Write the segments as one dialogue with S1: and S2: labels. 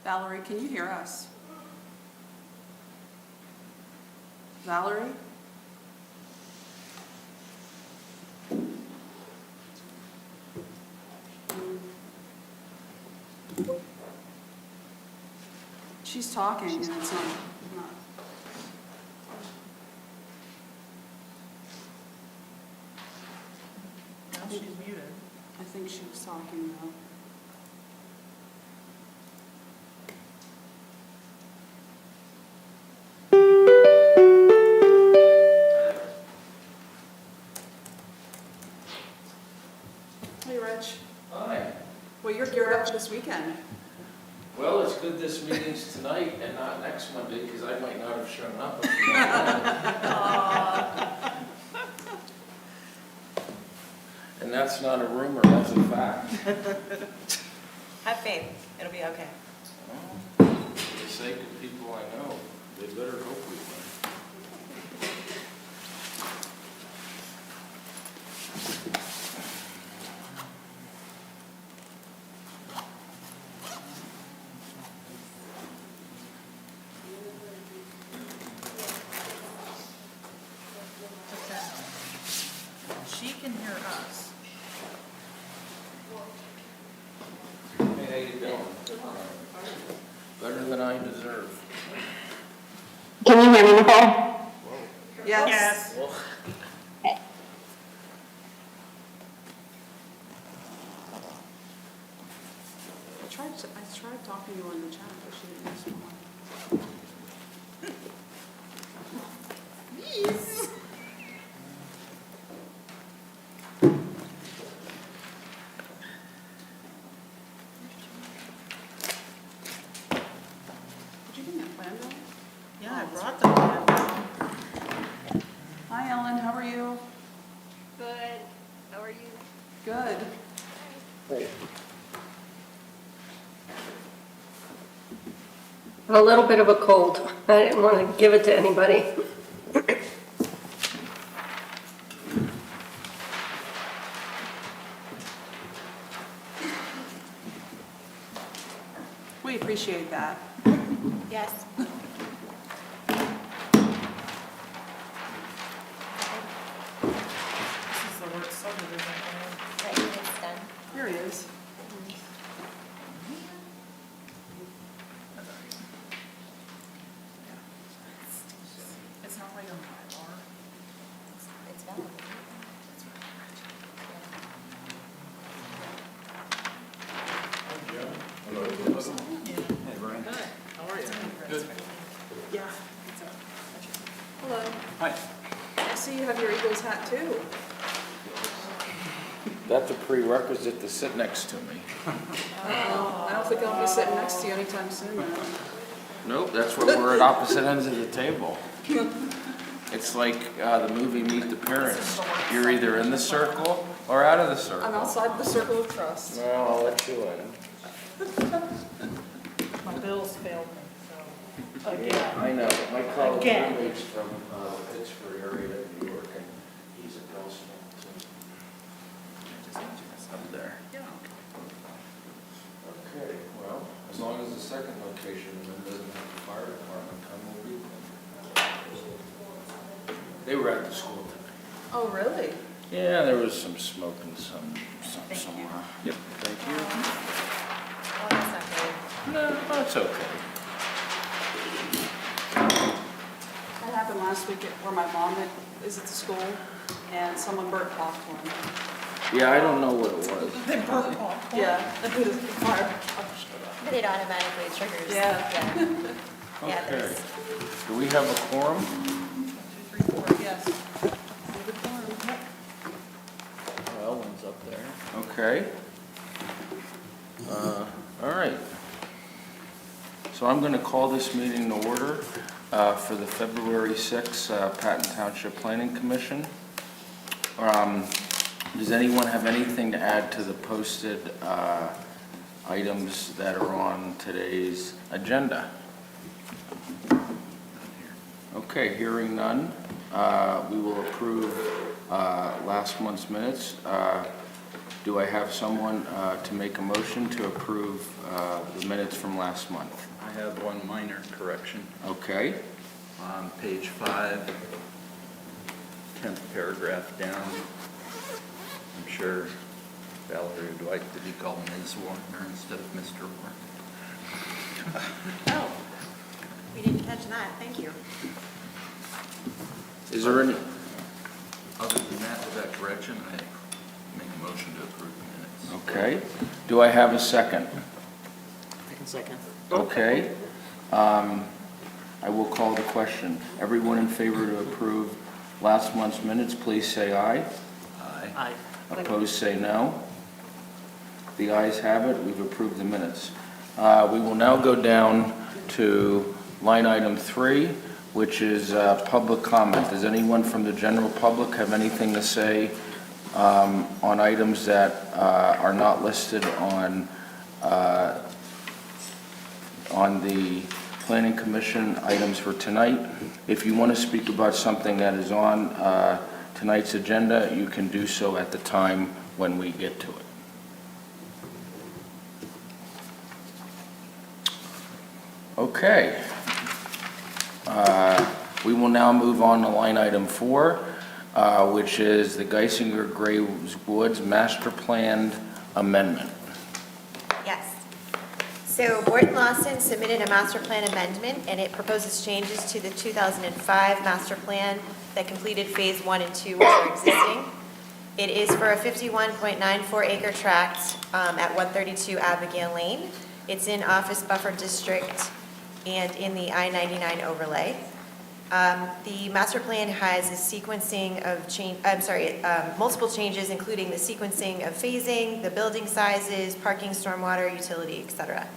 S1: Valerie, can you hear us? Valerie? She's talking and it's not.
S2: No, she's muted.
S1: I think she was talking though. Hey, Rich.
S3: Hi.
S1: Well, you're geared up for this weekend.
S3: Well, it's good this meeting's tonight and not next Monday, because I might not have shown up. And that's not a rumor, that's a fact.
S4: Have faith, it'll be okay.
S3: For the sake of people I know, they better hope we win.
S2: Okay. She can hear us.
S3: Hey, how you doing? Better than I deserve.
S5: Can you hear me, Nicole?
S1: Yes.
S3: Well,
S1: I tried talking to you on the chat, but she didn't respond. Yes. Did you give me a plan though?
S2: Yeah, I brought them in.
S1: Hi, Ellen, how are you?
S6: Good. How are you?
S1: Good.
S5: I have a little bit of a cold. I didn't want to give it to anybody.
S1: We appreciate that.
S6: Yes.
S2: This is the word subdivision plan.
S6: Right, it's done.
S1: Here he is.
S2: It's not like a Mylar.
S6: It's done.
S3: hello.
S2: Hey, Brian. Good. How are you? Good.
S1: Yeah. Hello.
S3: Hi.
S1: I see you have your Eagles hat too.
S3: That's a prerequisite to sit next to me.
S1: I don't think I'll be sitting next to you anytime soon. Then.
S3: Nope, that's where we're at opposite ends of the table. It's like the movie Meet the Parents. You're either in the circle or out of the
S1: I'm
S3: circle.
S1: outside the circle of trust.
S3: Well, I'll let you in.
S2: My bills failed me, so.
S3: Yeah, I know. My college
S2: Again.
S3: roommate's from the Pittsburgh area of New York, and he's a Bills fan too. Up there.
S2: Yeah.
S3: Okay, well, as long as the second location doesn't have the fire department come, we'll be there. They were at the school today.
S1: Oh, really?
S3: Yeah, there was some smoke and some
S2: Thank you.
S3: somewhere. Yep, thank you.
S6: Oh, that's not good.
S3: No, that's okay.
S1: That happened last week where my mom is at the school and someone burnt popcorn.
S3: Yeah, I don't know what it was.
S2: They burnt off.
S1: Yeah, the fire showed up.
S6: But it automatically triggers.
S1: Yeah.
S6: Yeah,
S3: Okay.
S6: there's,
S3: Do we have a quorum?
S2: 1, 2, 3, 4, yes.
S3: Ellen's up there. Okay. All right. So I'm going to call this meeting to order for the February 6th Patton Township Planning Commission. Does anyone have anything to add to the posted items that are on today's agenda? Okay, hearing none, we will approve last month's minutes. Do I have someone to make a motion to approve the minutes from last month?
S7: I have one minor correction.
S3: Okay,
S7: On page 5, 10th paragraph down, I'm sure Valerie would like to be called Ms. Warner instead of Mr. Warner.
S4: Oh, we didn't catch that, thank you.
S3: is there any,
S7: Other than that, with that correction, I make a motion to approve the minutes.
S3: okay. Do I have a second?
S2: Second.
S3: Okay. I will call the question. Everyone in favor to approve last month's minutes, please say aye.
S7: Aye.
S2: Aye.
S3: Opposed, say no. The ayes have it, we've approved the minutes. We will now go down to line item 3, which is public comment. Does anyone from the general public have anything to say on items that are not listed on the Planning Commission items for tonight? If you want to speak about something that is on tonight's agenda, you can do so at the time when we get to it. Okay. We will now move on to line item 4, which is the Geisinger Graves Woods Master Plan Amendment.
S4: Yes. So Borton Lawson submitted a master plan amendment, and it proposes changes to the 2005 master plan that completed phase 1 and 2, which are existing. It is for a 51.94 acre tract at 132 Abigail Lane. It's in Office Buffer District and in the I-99 overlay. The master plan has a sequencing of multiple changes, including the sequencing of phasing, the building sizes, parking, stormwater, utility, etc.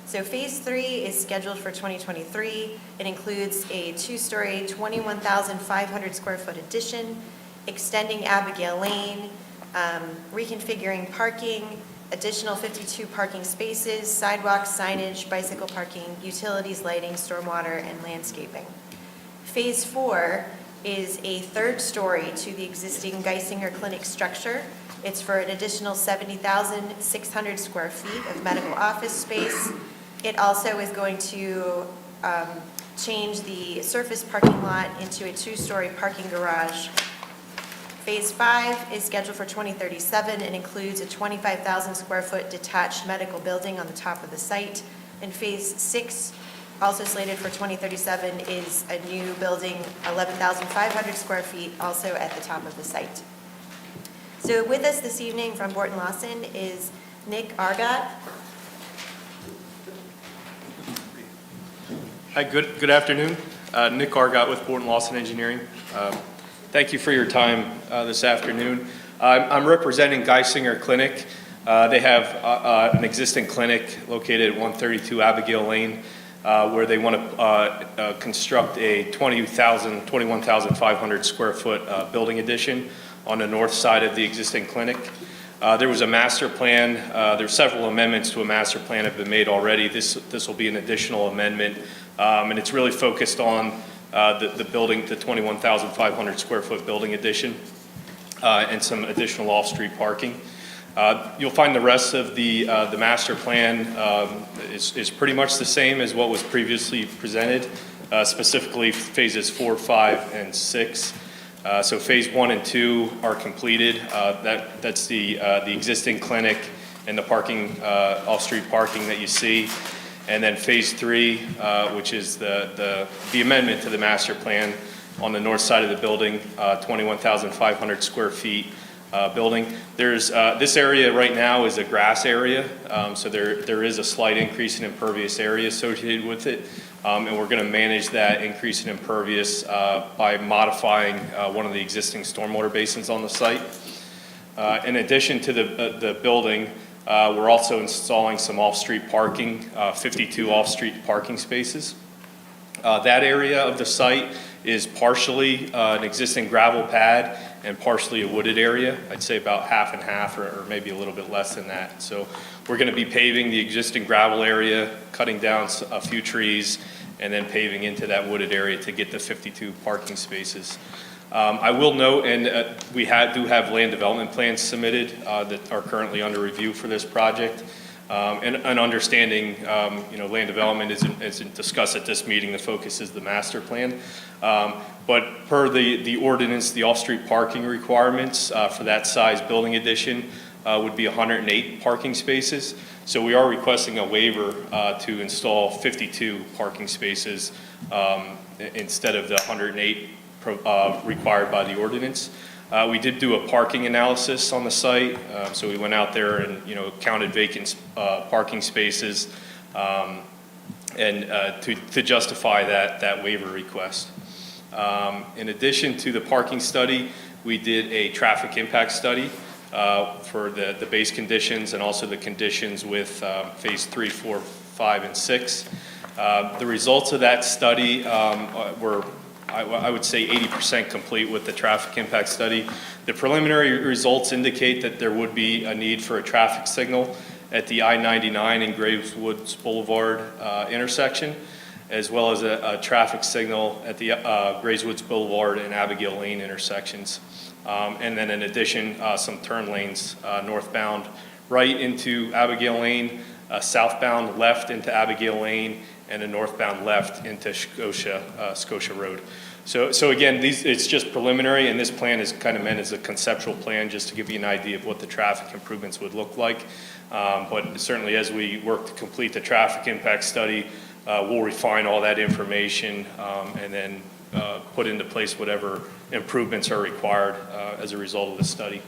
S4: So phase 3 is scheduled for 2023. It includes a 2-story, 21,500 square foot addition, extending Abigail Lane, reconfiguring parking, additional 52 parking spaces, sidewalks, signage, bicycle parking, utilities, lighting, stormwater, and landscaping. Phase 4 is a 3rd story to the existing Geisinger Clinic structure. It's for an additional 70,600 square feet of medical office space. It also is going to change the surface parking lot into a 2-story parking garage. Phase 5 is scheduled for 2037 and includes a 25,000 square foot detached medical building on the top of the site. And Phase 6, also slated for 2037, is a new building, 11,500 square feet, also at the top of the site. So with us this evening from Borton Lawson is Nick Argot.
S8: Hi, good afternoon. Nick Argot with Borton Lawson Engineering. Thank you for your time this afternoon. I'm representing Geisinger Clinic. They have an existing clinic located at 132 Abigail Lane where they want to construct a 21,500 square foot building addition on the north side of the existing clinic. There was a master plan. There's several amendments to a master plan have been made already. This will be an additional amendment, and it's really focused on the building, the 21,500 square foot building addition, and some additional off-street parking. You'll find the rest of the master plan is pretty much the same as what was previously presented, specifically phases 4, 5, and 6. So phase 1 and 2 are completed. That's the existing clinic and the parking, off-street parking that you see. And then phase 3, which is the amendment to the master plan on the north side of the building, 21,500 square feet building. There's this area right now is a grass area, so there is a slight increase in impervious area associated with it, and we're going to manage that increase in impervious by modifying one of the existing stormwater basins on the site. In addition to the building, we're also installing some off-street parking, 52 off-street parking spaces. That area of the site is partially an existing gravel pad and partially a wooded area. I'd say about half and half, or maybe a little bit less than that. So we're going to be paving the existing gravel area, cutting down a few trees, and then paving into that wooded area to get the 52 parking spaces. I will note, and we do have land development plans submitted that are currently under review for this project. And understanding, land development isn't discussed at this meeting, the focus is the master plan. But per the ordinance, the off-street parking requirements for that size building addition would be 108 parking spaces. So we are requesting a waiver to install 52 parking spaces instead of the 108 required by the ordinance. We did do a parking analysis on the site, so we went out there and, counted vacant parking spaces and to justify that waiver request. In addition to the parking study, we did a traffic impact study for the base conditions and also the conditions with phase 3, 4, 5, and 6. The results of that study were, I would say, 80% complete with the traffic impact study. The preliminary results indicate that there would be a need for a traffic signal at the I-99 and Graves Woods Boulevard intersection, as well as a traffic signal at the Graves Woods Boulevard and Abigail Lane intersections. And then in addition, some turn lanes northbound right into Abigail Lane, southbound left into Abigail Lane, and a northbound left into Scotia Road. So again, it's just preliminary, and this plan is kind of meant as a conceptual plan just to give you an idea of what the traffic improvements would look like. But certainly as we work to complete the traffic impact study, we'll refine all that information and then put into place whatever improvements are required as a result of the study.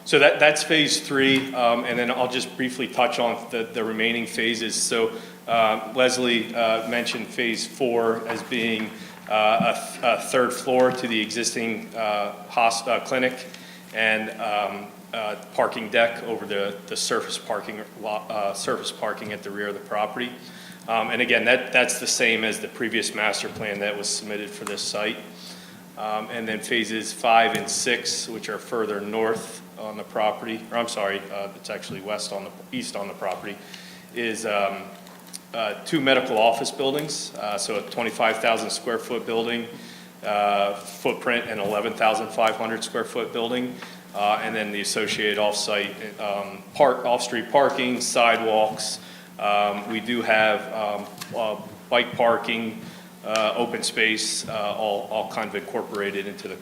S8: So that's phase 3, and then I'll just briefly touch on the remaining phases. So Leslie mentioned phase 4 as being a third floor to the existing clinic and parking deck over the surface parking at the rear of the property. And again, that's the same as the previous master plan that was submitted for this site. And then phases 5 and 6, which are further north on the property, or I'm sorry, it's actually east on the property, is 2 medical office buildings, so a 25,000 square foot building footprint and 11,500 square foot building, and then the associated off-site off-street parking, sidewalks. We do have bike parking, open space, all kind of incorporated into the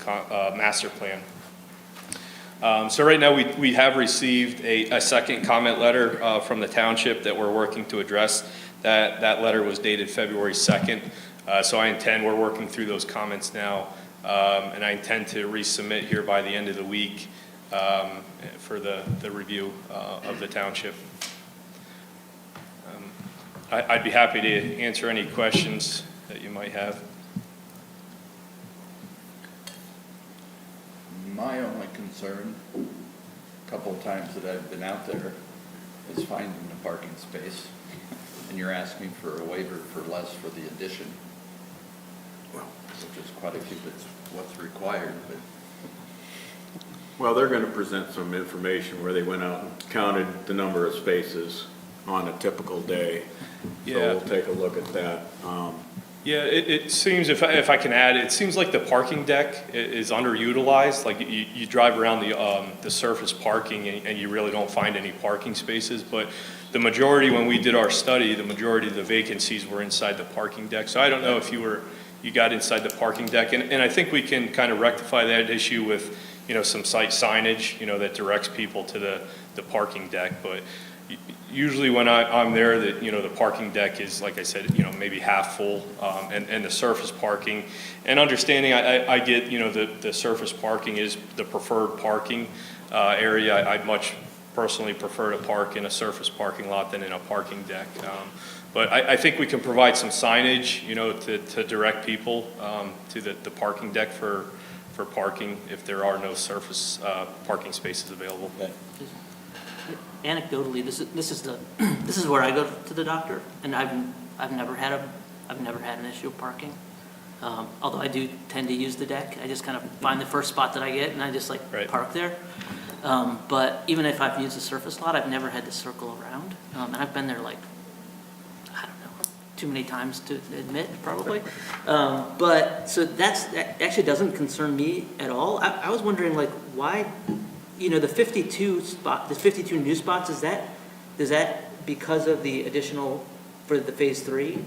S8: master plan. So right now we have received a second comment letter from the township that we're working to address. That letter was dated February 2nd. So we're working through those comments now, and I intend to resubmit here by the end of the week for the review of the township. I'd be happy to answer any questions that you might have.
S7: My only concern, a couple of times that I've been out there, is finding a parking space, and you're asking for a waiver for less for the addition, which is quite a few, that's what's required, but.
S9: Well, they're going to present some information where they went out and counted the number of spaces on a typical day. So
S8: Yeah.
S9: we'll take a look at that.
S8: Yeah, it seems, if I can add, it seems like the parking deck is underutilized. Like you drive around the surface parking and you really don't find any parking spaces. But the majority, when we did our study, the majority of the vacancies were inside the parking deck. So I don't know if you got inside the parking deck. And I think we can kind of rectify that issue with, some site signage, that directs people to the parking deck. But usually when I'm there, the parking deck is, like I said, maybe half full, and the surface parking. And understanding, I get, the surface parking is the preferred parking area. I'd much personally prefer to park in a surface parking lot than in a parking deck. But I think we can provide some signage, to direct people to the parking deck for parking if there are no surface parking spaces available.
S7: Okay.
S10: Anecdotally, this is where I go to the doctor, and I've never had an issue of parking. Although I do tend to use the deck, I just kind of find the first spot that I get, and I just
S8: Right.
S10: park there. But even if I've used the surface lot, I've never had to circle around, and I've been there I don't know, too many times to admit, probably. But, so that actually doesn't concern me at all. I was wondering, like, why, the 52 new spots, is that because of the additional, for the phase 3?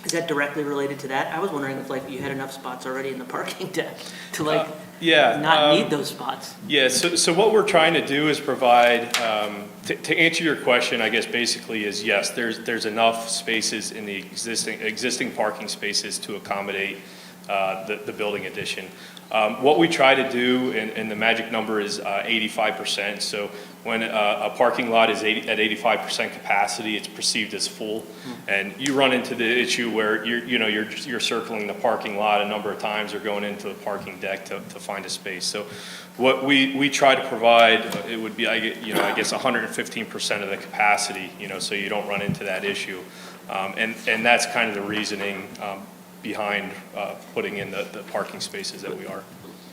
S10: Is that directly related to that? I was wondering if, like, you had enough spots already in the parking deck to, like, not need those spots.
S8: Yeah, so what we're trying to do is provide, to answer your question, I guess basically is yes, there's enough spaces in the existing parking spaces to accommodate the building addition. What we try to do, and the magic number is 85%, so when a parking lot is at 85% capacity, it's perceived as full. And you run into the issue where you're circling the parking lot a number of times or going into the parking deck to find a space. So what we try to provide, it would be, I guess 115% of the capacity, so you don't run into that issue. And that's kind of the reasoning behind putting in the parking spaces that we are.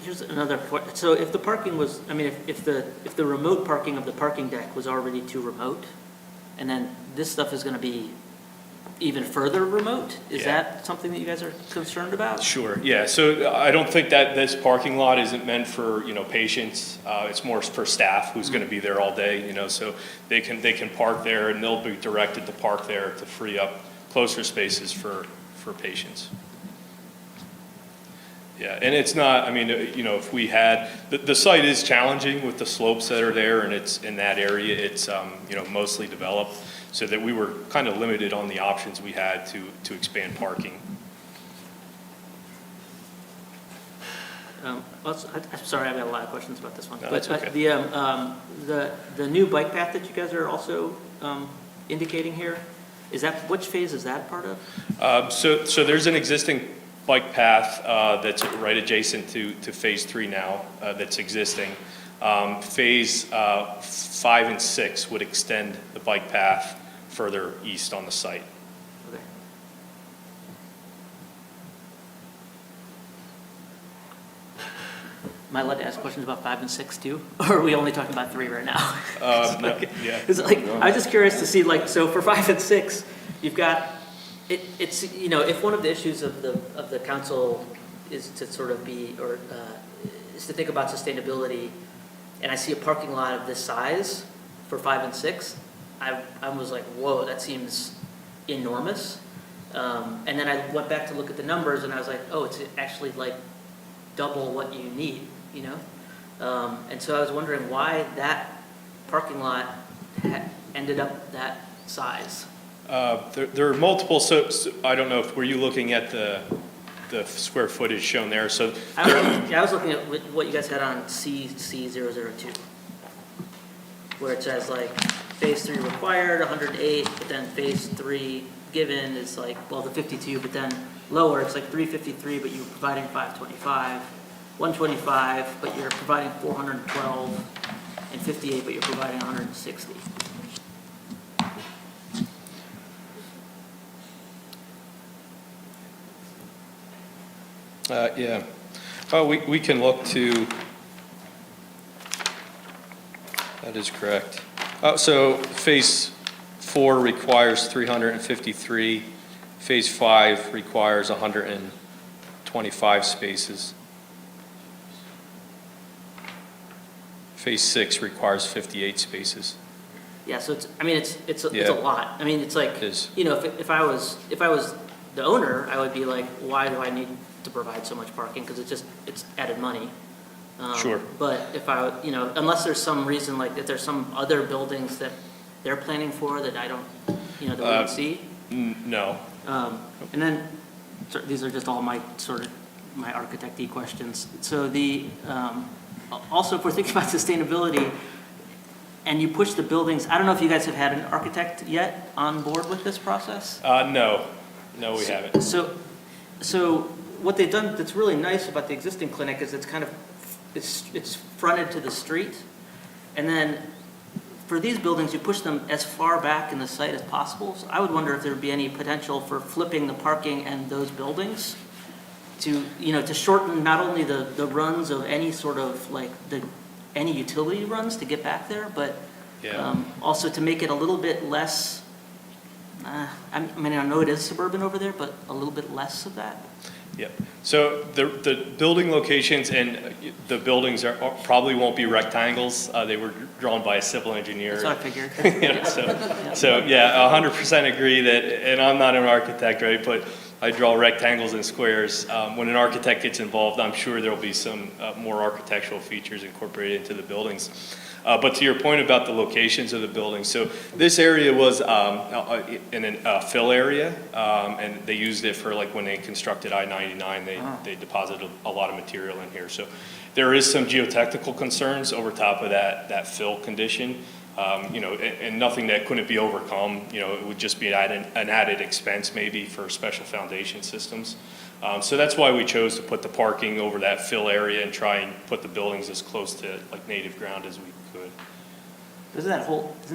S10: Here's another point. So if the parking was, if the remote parking of the parking deck was already too remote, and then this stuff is going to be even further remote, is that something that you guys are concerned about?
S8: Sure, yeah. So I don't think that this parking lot isn't meant for, patients. It's more for staff who's going to be there all day, so they can park there and they'll be directed to park there to free up closer spaces for patients. Yeah, and it's not, if we had, the site is challenging with the slopes that are there, and it's in that area, it's, mostly developed, so that we were kind of limited on the options we had to expand parking.
S10: I'm sorry, I've got a lot of questions about this one.
S8: No, that's okay.
S10: The new bike path that you guys are also indicating here, which phase is that part of?
S8: So there's an existing bike path that's right adjacent to phase 3 now that's existing. Phase 5 and 6 would extend the bike path further east on the site.
S10: Okay. Am I allowed to ask questions about 5 and 6 too? Or are we only talking about 3 right now?
S8: No, yeah.
S10: It's like, I was just curious to see, like, so for 5 and 6, you've got, it's, if one of the issues of the council is to sort of be, or is to think about sustainability, and I see a parking lot of this size for 5 and 6, I was like, whoa, that seems enormous. And then I went back to look at the numbers, and I was like, oh, it's actually like double what you need, And so I was wondering why that parking lot ended up that size.
S8: There are multiple, so I don't know, were you looking at the square footage shown there? So
S10: I was looking at what you guys had on CC002, where it says like phase 3 required 108, but then phase 3 given is like, well, the 52, but then lower, it's like 353, but you're providing 525, 125, but you're providing 412, and 58, but you're providing 160.
S8: Yeah. Oh, we can look to, that is correct. So phase 4 requires 353. Phase 5 requires 125 spaces. Phase 6 requires 58 spaces.
S10: Yeah, so it's a lot. It's like,
S8: It is.
S10: if I was the owner, I would be like, why do I need to provide so much parking? Because it's added money.
S8: Sure.
S10: But if unless there's some reason, like if there's some other buildings that they're planning for that I don't, that we don't see.
S8: No.
S10: And then, these are just all my my architect-y questions. So also if we're thinking about sustainability, and you push the buildings, I don't know if you guys have had an architect yet on board with this process?
S8: No, we haven't.
S10: So what they've done that's really nice about the existing clinic is it's fronted to the street. And then for these buildings, you push them as far back in the site as possible. So I would wonder if there would be any potential for flipping the parking and those buildings to shorten not only the runs of any sort of like any utility runs to get back there, but also to make it a little bit less I mean, I know it is suburban over there, but a little bit less of that.
S8: Yep. So the building locations and the buildings probably won't be rectangles. They were drawn by a civil engineer.
S10: That's what I figured.
S8: So yeah, 100% agree that, and I'm not an architect, right, but I draw rectangles and squares. When an architect gets involved, I'm sure there'll be some more architectural features incorporated into the buildings. But to your point about the locations of the buildings, so this area was in a fill area, and they used it for like when they constructed I-99, they deposited a lot of material in here. So there is some geotechnical concerns over top of that fill condition, and nothing that couldn't be overcome. It would just be an added expense maybe for special foundation systems. So that's why we chose to put the parking over that fill area and try and put the buildings as close to like native ground as we could.
S10: Isn't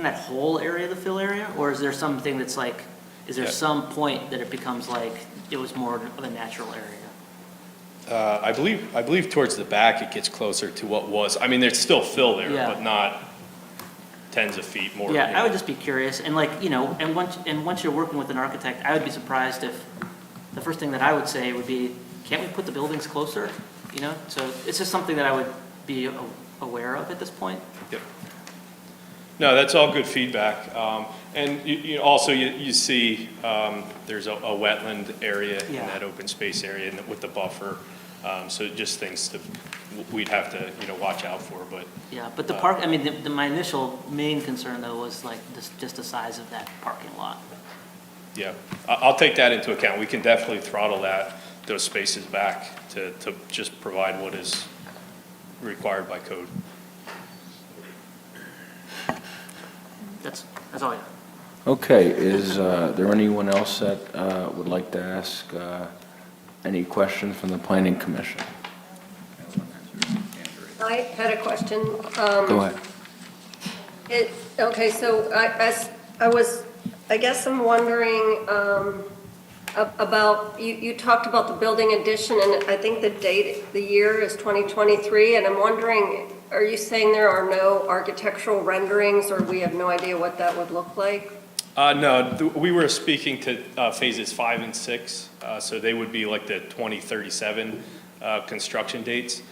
S10: that whole area the fill area? Or is there something that's like, is there some point that it becomes like it was more of a natural area?
S8: I believe towards the back it gets closer to what was. I mean, there's still fill there,
S10: Yeah.
S8: but not tens of feet more.
S10: Yeah, I would just be curious, and like, and once you're working with an architect, I would be surprised if the first thing that I would say would be, can't we put the buildings closer? So it's just something that I would be aware of at this point.
S8: Yep. No, that's all good feedback. And you see there's a wetland area in that open space area with the buffer. So just things we'd have to, watch out for, but.
S10: Yeah, but the park, I mean, my initial main concern though was like just the size of that parking lot.
S8: Yeah, I'll take that into account. We can definitely throttle those spaces back to just provide what is required by code.
S10: That's all I got.
S3: Okay, is there anyone else that would like to ask any questions from the planning commission?
S5: I had a question.
S3: Go ahead.
S5: Okay, so I guess I'm wondering about, you talked about the building addition, and I think the year is 2023, and I'm wondering, are you saying there are no architectural renderings, or we have no idea what that would look like?
S8: No, we were speaking to phases 5 and 6, so they would be like the 2037 construction dates.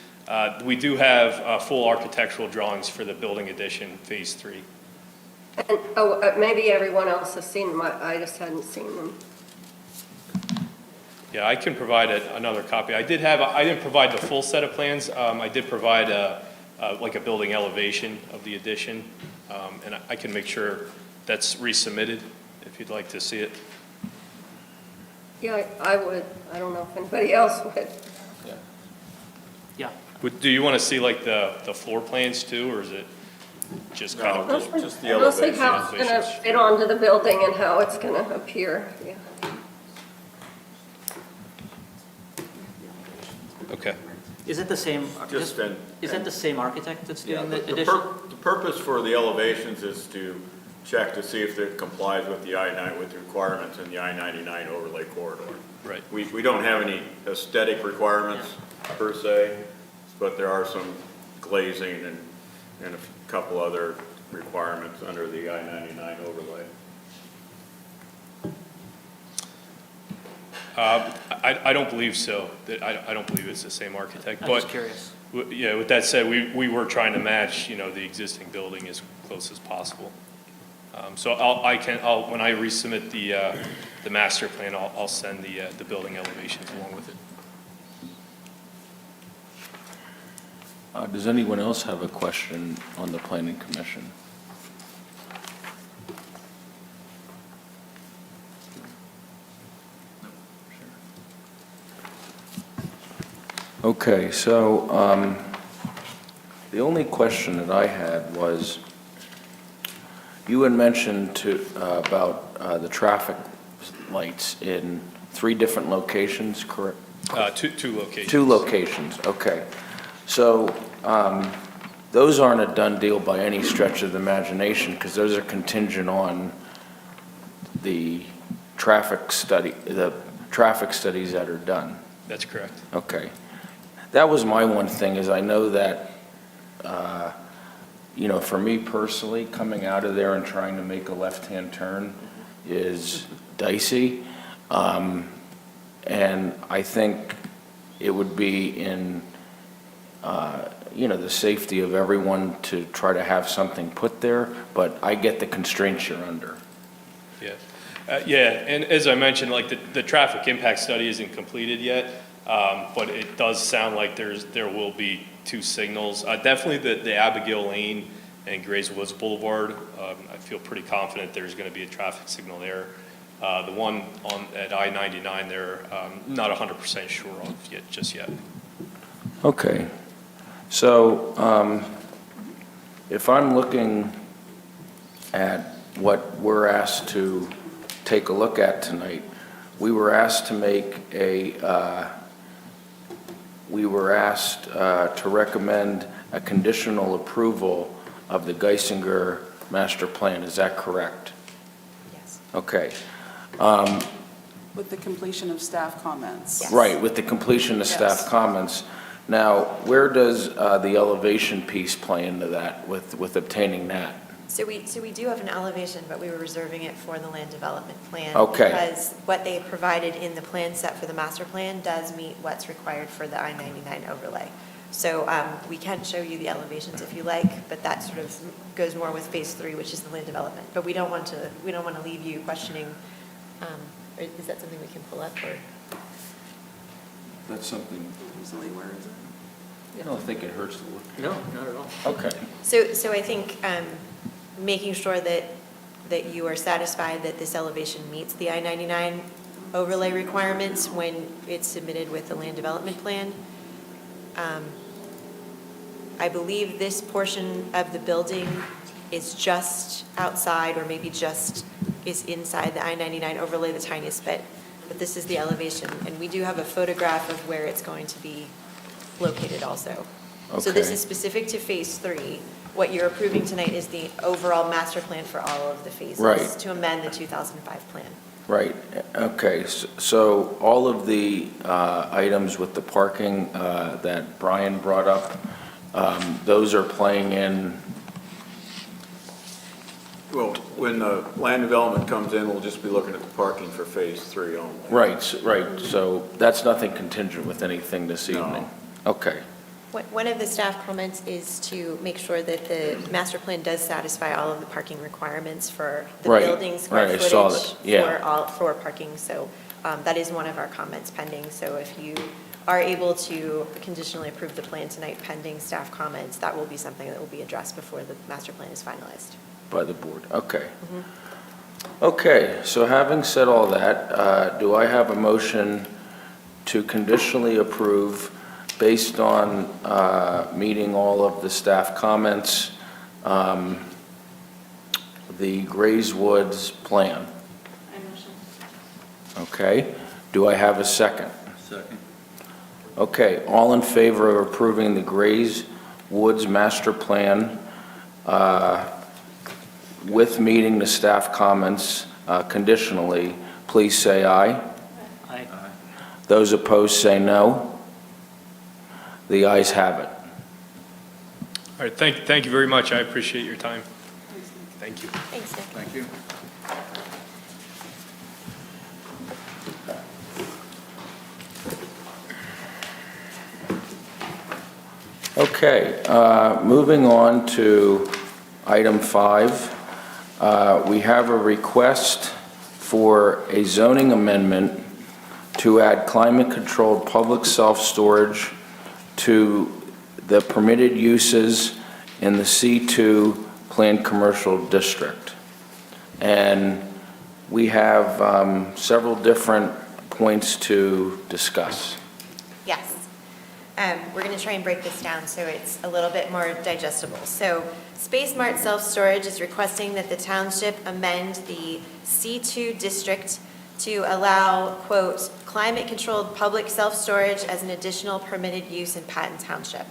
S8: We do have full architectural drawings for the building addition, phase 3.
S5: And, maybe everyone else has seen them, I just hadn't seen them.
S8: Yeah, I can provide another copy. I didn't provide the full set of plans. I did provide like a building elevation of the addition, and I can make sure that's resubmitted if you'd like to see it.
S5: Yeah, I would. I don't know if anybody else would.
S10: Yeah.
S8: Do you want to see like the floor plans too, or is it just kind of?
S9: Just the
S5: Mostly
S9: elevation.
S5: how it's gonna fit onto the building and how it's gonna appear, yeah.
S8: Okay.
S10: Is it the same, is that the same architect that's doing the addition?
S9: The purpose for the elevations is to check to see if it complies with the with the requirements in the I-99 overlay corridor.
S8: Right.
S9: We don't have any aesthetic requirements per se, but there are some glazing and a couple other requirements under the I-99 overlay.
S8: I don't believe so. I don't believe it's the same architect.
S10: I'm just curious.
S8: Yeah, with that said, we were trying to match, the existing building as close as possible. So when I resubmit the master plan, I'll send the building elevations along with it.
S3: Does anyone else have a question on the planning commission? Okay, so the only question that I had was, you had mentioned about the traffic lights in 3 different locations, correct?
S8: Two locations.
S3: 2 locations, okay. So those aren't a done deal by any stretch of the imagination, because those are contingent on the traffic studies that are done.
S8: That's correct.
S3: Okay. That was my one thing, is I know that, for me personally, coming out of there and trying to make a left-hand turn, is dicey. And I think it would be in, the safety of everyone to try to have something put there, but I get the constraints you're under.
S8: Yeah, and as I mentioned, like the traffic impact study isn't completed yet, but it does sound like there will be 2 signals. Definitely the Abigail Lane and Grays Woods Boulevard, I feel pretty confident there's gonna be a traffic signal there. The one at I-99 there, not 100% sure of just yet.
S3: Okay. So, if I'm looking at what we're asked to take a look at tonight, we were asked to recommend a conditional approval of the Geisinger master plan. Is that correct?
S4: Yes.
S3: Okay.
S1: With the completion of staff comments.
S4: Yes.
S3: Right, with the completion of staff
S1: Yes.
S3: comments. Now, where does the elevation piece play into that with obtaining that?
S4: So we do have an elevation, but we were reserving it for the land development plan.
S3: Okay.
S4: Because what they provided in the plan set for the master plan does meet what's required for the I-99 overlay. So we can show you the elevations if you like, but that sort of goes more with phase 3, which is the land development. But we don't want to leave you questioning, or is that something we can pull up, or?
S3: That's something,
S1: Easily, where is it?
S3: I don't think it hurts to look.
S10: No, not at all.
S3: Okay,
S4: So I think making sure that you are satisfied that this elevation meets the I-99 overlay requirements when it's submitted with the land development plan. I believe this portion of the building is just outside, or maybe just is inside the I-99 overlay, the tiniest bit, but this is the elevation, and we do have a photograph of where it's going to be located also. So this
S3: Okay.
S4: is specific to phase 3. What you're approving tonight is the overall master plan for all of the phases.
S3: Right.
S4: To amend the 2005 plan.
S3: right, okay. So all of the items with the parking that Brian brought up, those are playing in,
S9: Well, when the land development comes in, we'll just be looking at the parking for phase 3 only.
S3: right, so that's nothing contingent with anything this
S9: No.
S3: evening? Okay,
S4: One of the staff comments is to make sure that the master plan does satisfy all of the parking requirements for the
S3: Right,
S4: building square
S3: right, I saw
S4: footage
S3: that, yeah.
S4: for parking. So that is one of our comments pending. So if you are able to conditionally approve the plan tonight pending staff comments, that will be something that will be addressed before the master plan is finalized.
S3: by the board, okay. Okay, so having said all that, do I have a motion to conditionally approve based on meeting all of the staff comments, the Grays Woods plan?
S1: I motion.
S3: Okay, do I have a second?
S7: Second.
S3: Okay, all in favor of approving the Grays Woods master plan with meeting the staff comments conditionally, please say aye.
S10: Aye.
S3: Those opposed say no. The ayes have it.
S8: All right, thank you very much. I appreciate your time. Thank you.
S4: Thanks, Nick.
S7: Thank you.
S3: Okay, moving on to item 5. We have a request for a zoning amendment to add climate-controlled public self-storage to the permitted uses in the C2 Planned Commercial District. And we have several different points to discuss.
S4: Yes. We're going to try and break this down so it's a little bit more digestible. So Space Mart Self-Storage is requesting that the township amend the C2 district to allow, quote, climate-controlled public self-storage as an additional permitted use in Patton Township.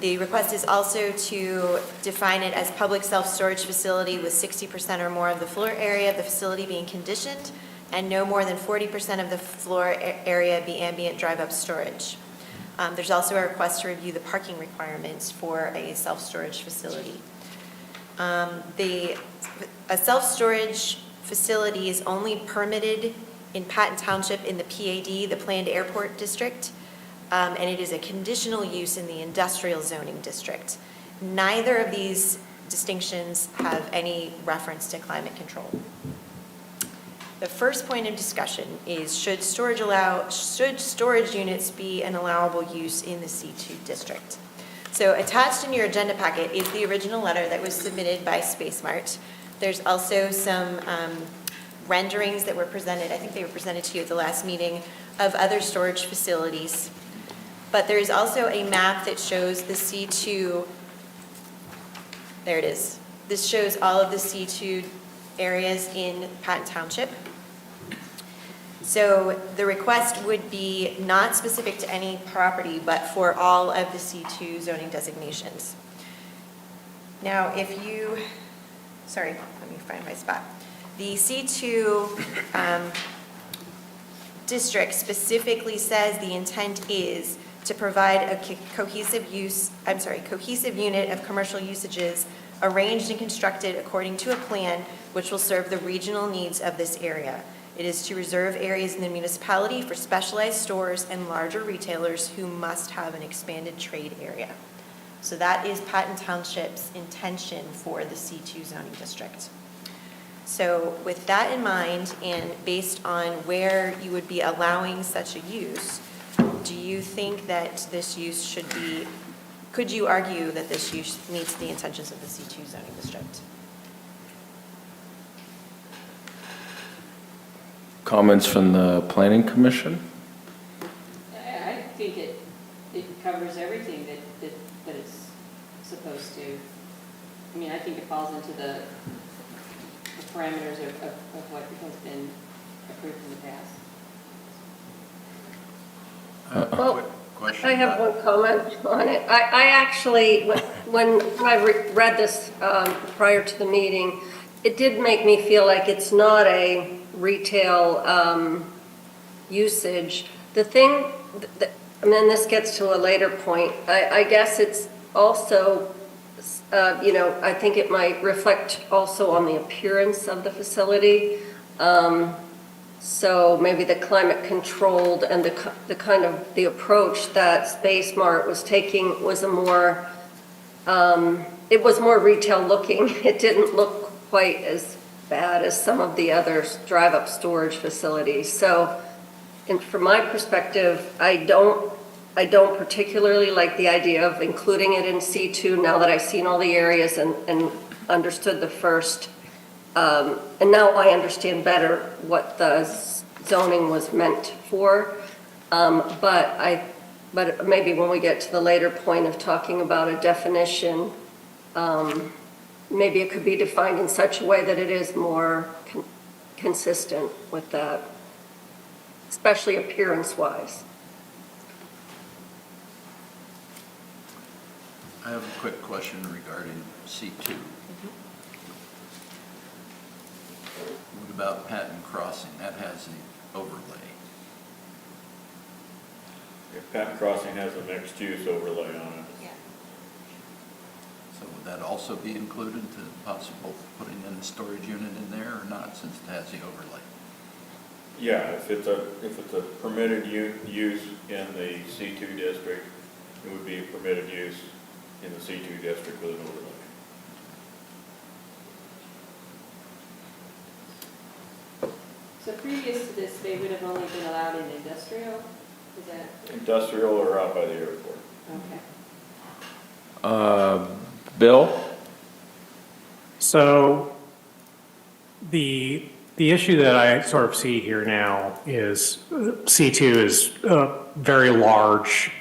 S4: The request is also to define it as public self-storage facility with 60% or more of the floor area of the facility being conditioned and no more than 40% of the floor area be ambient drive-up storage. There's also a request to review the parking requirements for a self-storage facility. A self-storage facility is only permitted in Patton Township in the PAD, the Planned Airport District, and it is a conditional use in the industrial zoning district. Neither of these distinctions have any reference to climate control. The first point of discussion is should storage units be an allowable use in the C2 district? So attached in your agenda packet is the original letter that was submitted by SpaceMart. There's also some renderings that were presented, I think they were presented to you at the last meeting, of other storage facilities. But there's also a map that shows the C2, there it is. This shows all of the C2 areas in Patton Township. So the request would be not specific to any property, but for all of the C2 zoning designations. Now, if you, sorry, let me find my spot. The C2 district specifically says the intent is to provide a cohesive unit of commercial usages arranged and constructed according to a plan which will serve the regional needs of this area. It is to reserve areas in the municipality for specialized stores and larger retailers who must have an expanded trade area. So that is Patton Township's intention for the C2 zoning district. So with that in mind, and based on where you would be allowing such a use, do you think that this use should be, could you argue that this use meets the intentions of the C2 zoning district?
S3: Comments from the planning commission?
S11: I think it covers everything that it's supposed to. I mean, I think it falls into the parameters of what has been approved in the past.
S5: Well, I have one comment on it. I actually, when I read this prior to the meeting, it did make me feel like it's not a retail usage. The thing, and then this gets to a later point, I guess it's also, I think it might reflect also on the appearance of the facility. So maybe the climate controlled and the kind of the approach that SpaceMart was taking was a more, it was more retail looking. It didn't look quite as bad as some of the other drive-up storage facilities. So, and from my perspective, I don't particularly like the idea of including it in C2 now that I've seen all the areas and understood the first. And now I understand better what the zoning was meant for. But maybe when we get to the later point of talking about a definition, maybe it could be defined in such a way that it is more consistent with that, especially appearance-wise.
S7: I have a quick question regarding C2. What about Patton Crossing? That has the overlay.
S9: Patton Crossing has a mixed-use overlay on it.
S4: Yeah.
S7: So would that also be included to possible putting in a storage unit in there or not, since it has the overlay?
S9: Yeah, if it's a permitted use in the C2 district, it would be a permitted use in the C2 district with an overlay.
S11: So previous to this, they would have only been allowed in industrial? Is that?
S9: Industrial or out by the airport.
S11: Okay.
S3: Bill?
S12: So the issue that I sort of see here now is C2 is a very large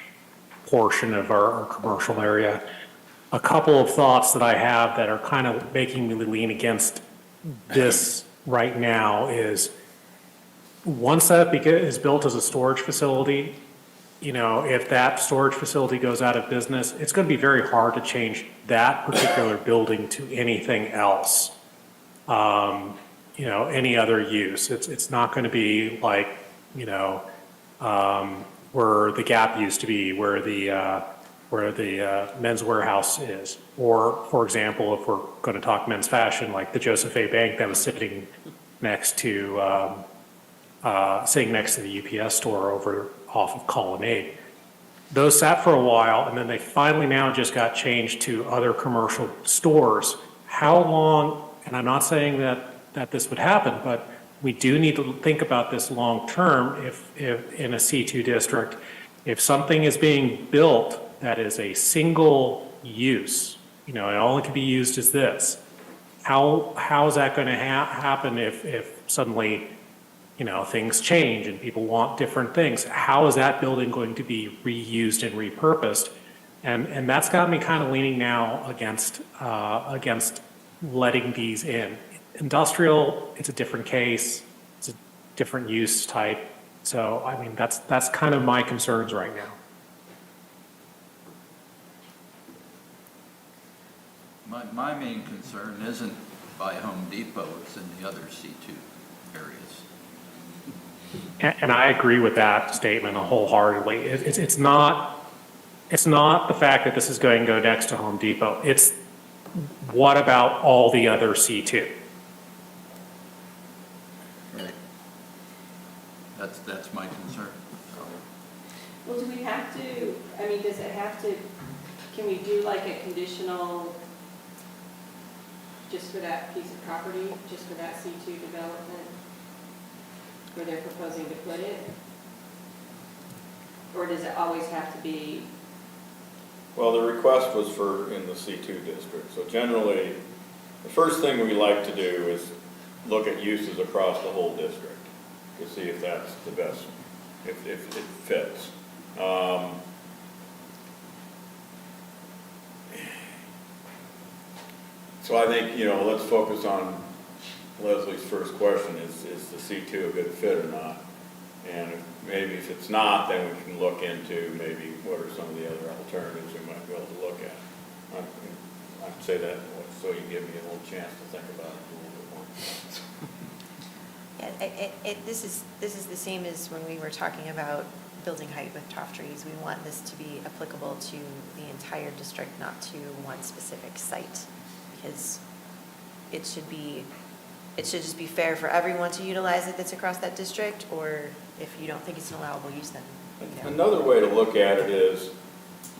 S12: portion of our commercial area. A couple of thoughts that I have that are kind of making me lean against this right now is once that is built as a storage facility, if that storage facility goes out of business, it's going to be very hard to change that particular building to anything else. Any other use. It's not going to be like, where the Gap used to be, where the Men's Warehouse is. Or, for example, if we're going to talk men's fashion, like the Joseph A. Bank that was sitting next to, sitting next to the UPS store over off of Colonnade. Those sat for a while, and then they finally now just got changed to other commercial stores. How long, and I'm not saying that this would happen, but we do need to think about this long-term if in a C2 district. If something is being built that is a single use, and all it can be used is this, how is that going to happen if suddenly, things change and people want different things? How is that building going to be reused and repurposed? And that's got me kind of leaning now against letting these in. Industrial, it's a different case, it's a different use type. So, I mean, that's kind of my concerns right now.
S7: My main concern isn't by Home Depot, it's in the other C2 areas.
S12: And I agree with that statement wholeheartedly. It's not the fact that this is going to go next to Home Depot. It's what about all the other C2?
S7: Right. That's my concern. So,
S11: Well, do we have to, I mean, does it have to, can we do like a conditional just for that piece of property, just for that C2 development where they're proposing to put it? Or does it always have to be?
S9: Well, the request was for in the C2 district. So generally, the first thing we like to do is look at uses across the whole district to see if that's the best, if it fits. So I think, let's focus on Leslie's first question, is the C2 a good fit or not? And if it's not, then we can look into maybe what are some of the other alternatives we might be able to look at. I'd say that so you give me a little chance to think about it a little bit more.
S4: Yeah, this is the same as when we were talking about building height with top trees. We want this to be applicable to the entire district, not to one specific site, because it should just be fair for everyone to utilize it that's across that district, or if you don't think it's an allowable use, then,
S9: Another way to look at it is,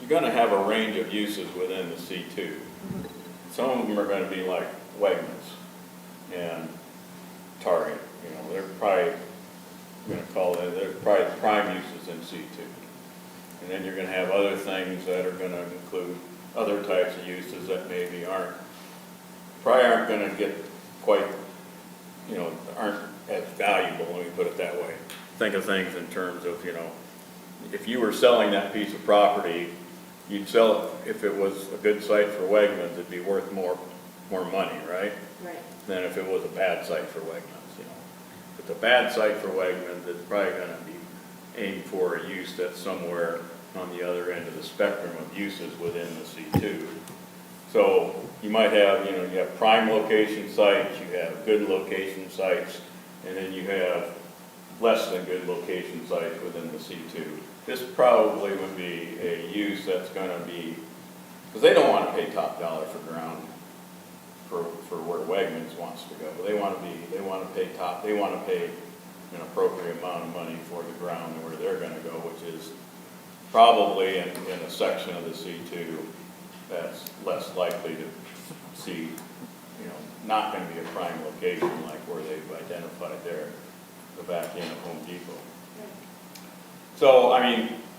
S9: you're gonna have a range of uses within the C2. Some of them are gonna be like Wegmans and Target, they're probably, they're probably prime uses in C2. And then you're gonna have other things that are gonna include other types of uses that maybe probably aren't gonna get quite, aren't as valuable, let me put it that way. Think of things in terms of, if you were selling that piece of property, you'd sell it, if it was a good site for Wegmans, it'd be worth more money, right?
S11: Right.
S9: Than if it was a bad site for Wegmans, If it's a bad site for Wegmans, it's probably gonna be aimed for a use that's somewhere on the other end of the spectrum of uses within the C2. So you might have, you have prime location sites, you have good location sites, and then you have less than good location sites within the C2. This probably would be a use that's gonna be, because they don't want to pay top dollar for ground for where Wegmans wants to go. They want to pay an appropriate amount of money for the ground where they're gonna go, which is probably in a section of the C2 that's less likely to see, not going to be a prime location like where they've identified there, the back end of Home Depot. So,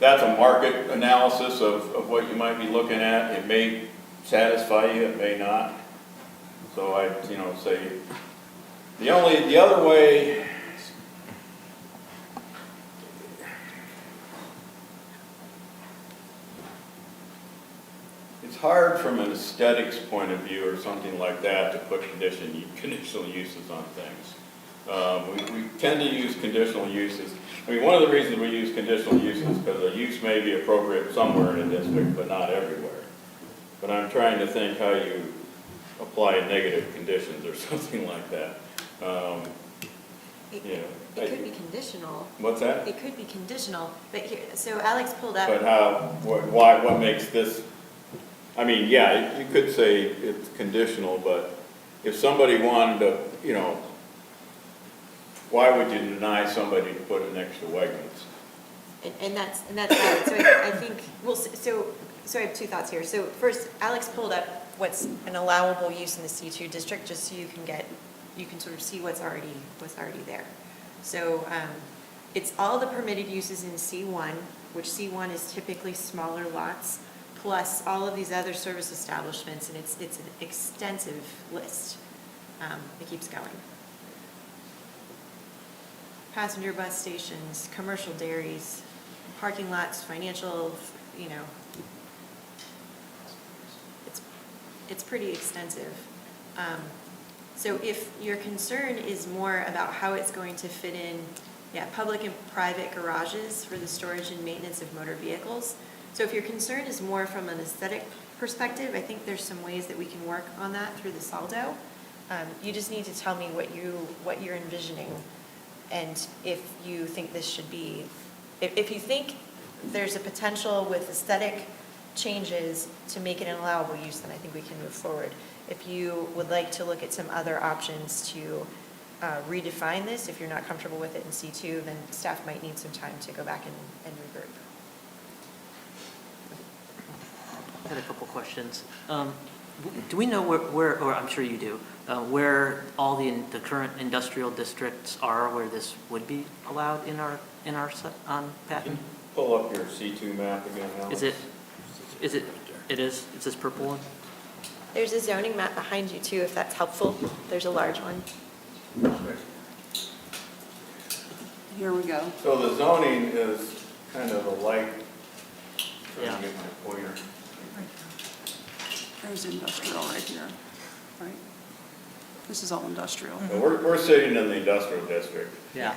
S9: that's a market analysis of what you might be looking at. It may satisfy you, it may not. So I'd, say, the other way, it's hard from an aesthetics point of view or something like that to put conditional uses on things. We tend to use conditional uses. One of the reasons we use conditional uses is because a use may be appropriate somewhere in a district, but not everywhere. But I'm trying to think how you apply negative conditions or something like that.
S4: it could be conditional.
S9: What's that?
S4: It could be conditional, but here, so Alex pulled up.
S9: But what makes this, yeah, you could say it's conditional, but if somebody wanted to, why would you deny somebody to put it next to Wegmans?
S4: And that's valid. So I think, well, so I have two thoughts here. So first, Alex pulled up what's an allowable use in the C2 district, just so you can sort of see what's already there. So it's all the permitted uses in C1, which C1 is typically smaller lots, plus all of these other service establishments, and it's an extensive list. It keeps going. Passenger bus stations, commercial dairies, parking lots, financial, you know, it's pretty extensive. So if your concern is more about how it's going to fit in, public and private garages for the storage and maintenance of motor vehicles. So if your concern is more from an aesthetic perspective, I think there's some ways that we can work on that through the Saldo. You just need to tell me what you're envisioning, and if you think this should be, if you think there's a potential with aesthetic changes to make it an allowable use, then I think we can move forward. If you would like to look at some other options to redefine this, if you're not comfortable with it in C2, then staff might need some time to go back and regroup.
S10: I had a couple questions. Do we know where, or I'm sure you do, where all the current industrial districts are where this would be allowed in our on Patton?
S9: Pull up your C2 map again, Alex.
S10: It is? It's this purple one?
S4: There's a zoning map behind you too, if that's helpful. There's a large one.
S1: Here we go.
S9: So the zoning is kind of a light, trying
S10: Yeah.
S9: to get my pointer.
S1: There's industrial right here, right? This is all industrial.
S9: So we're sitting in the industrial district.
S10: Yeah.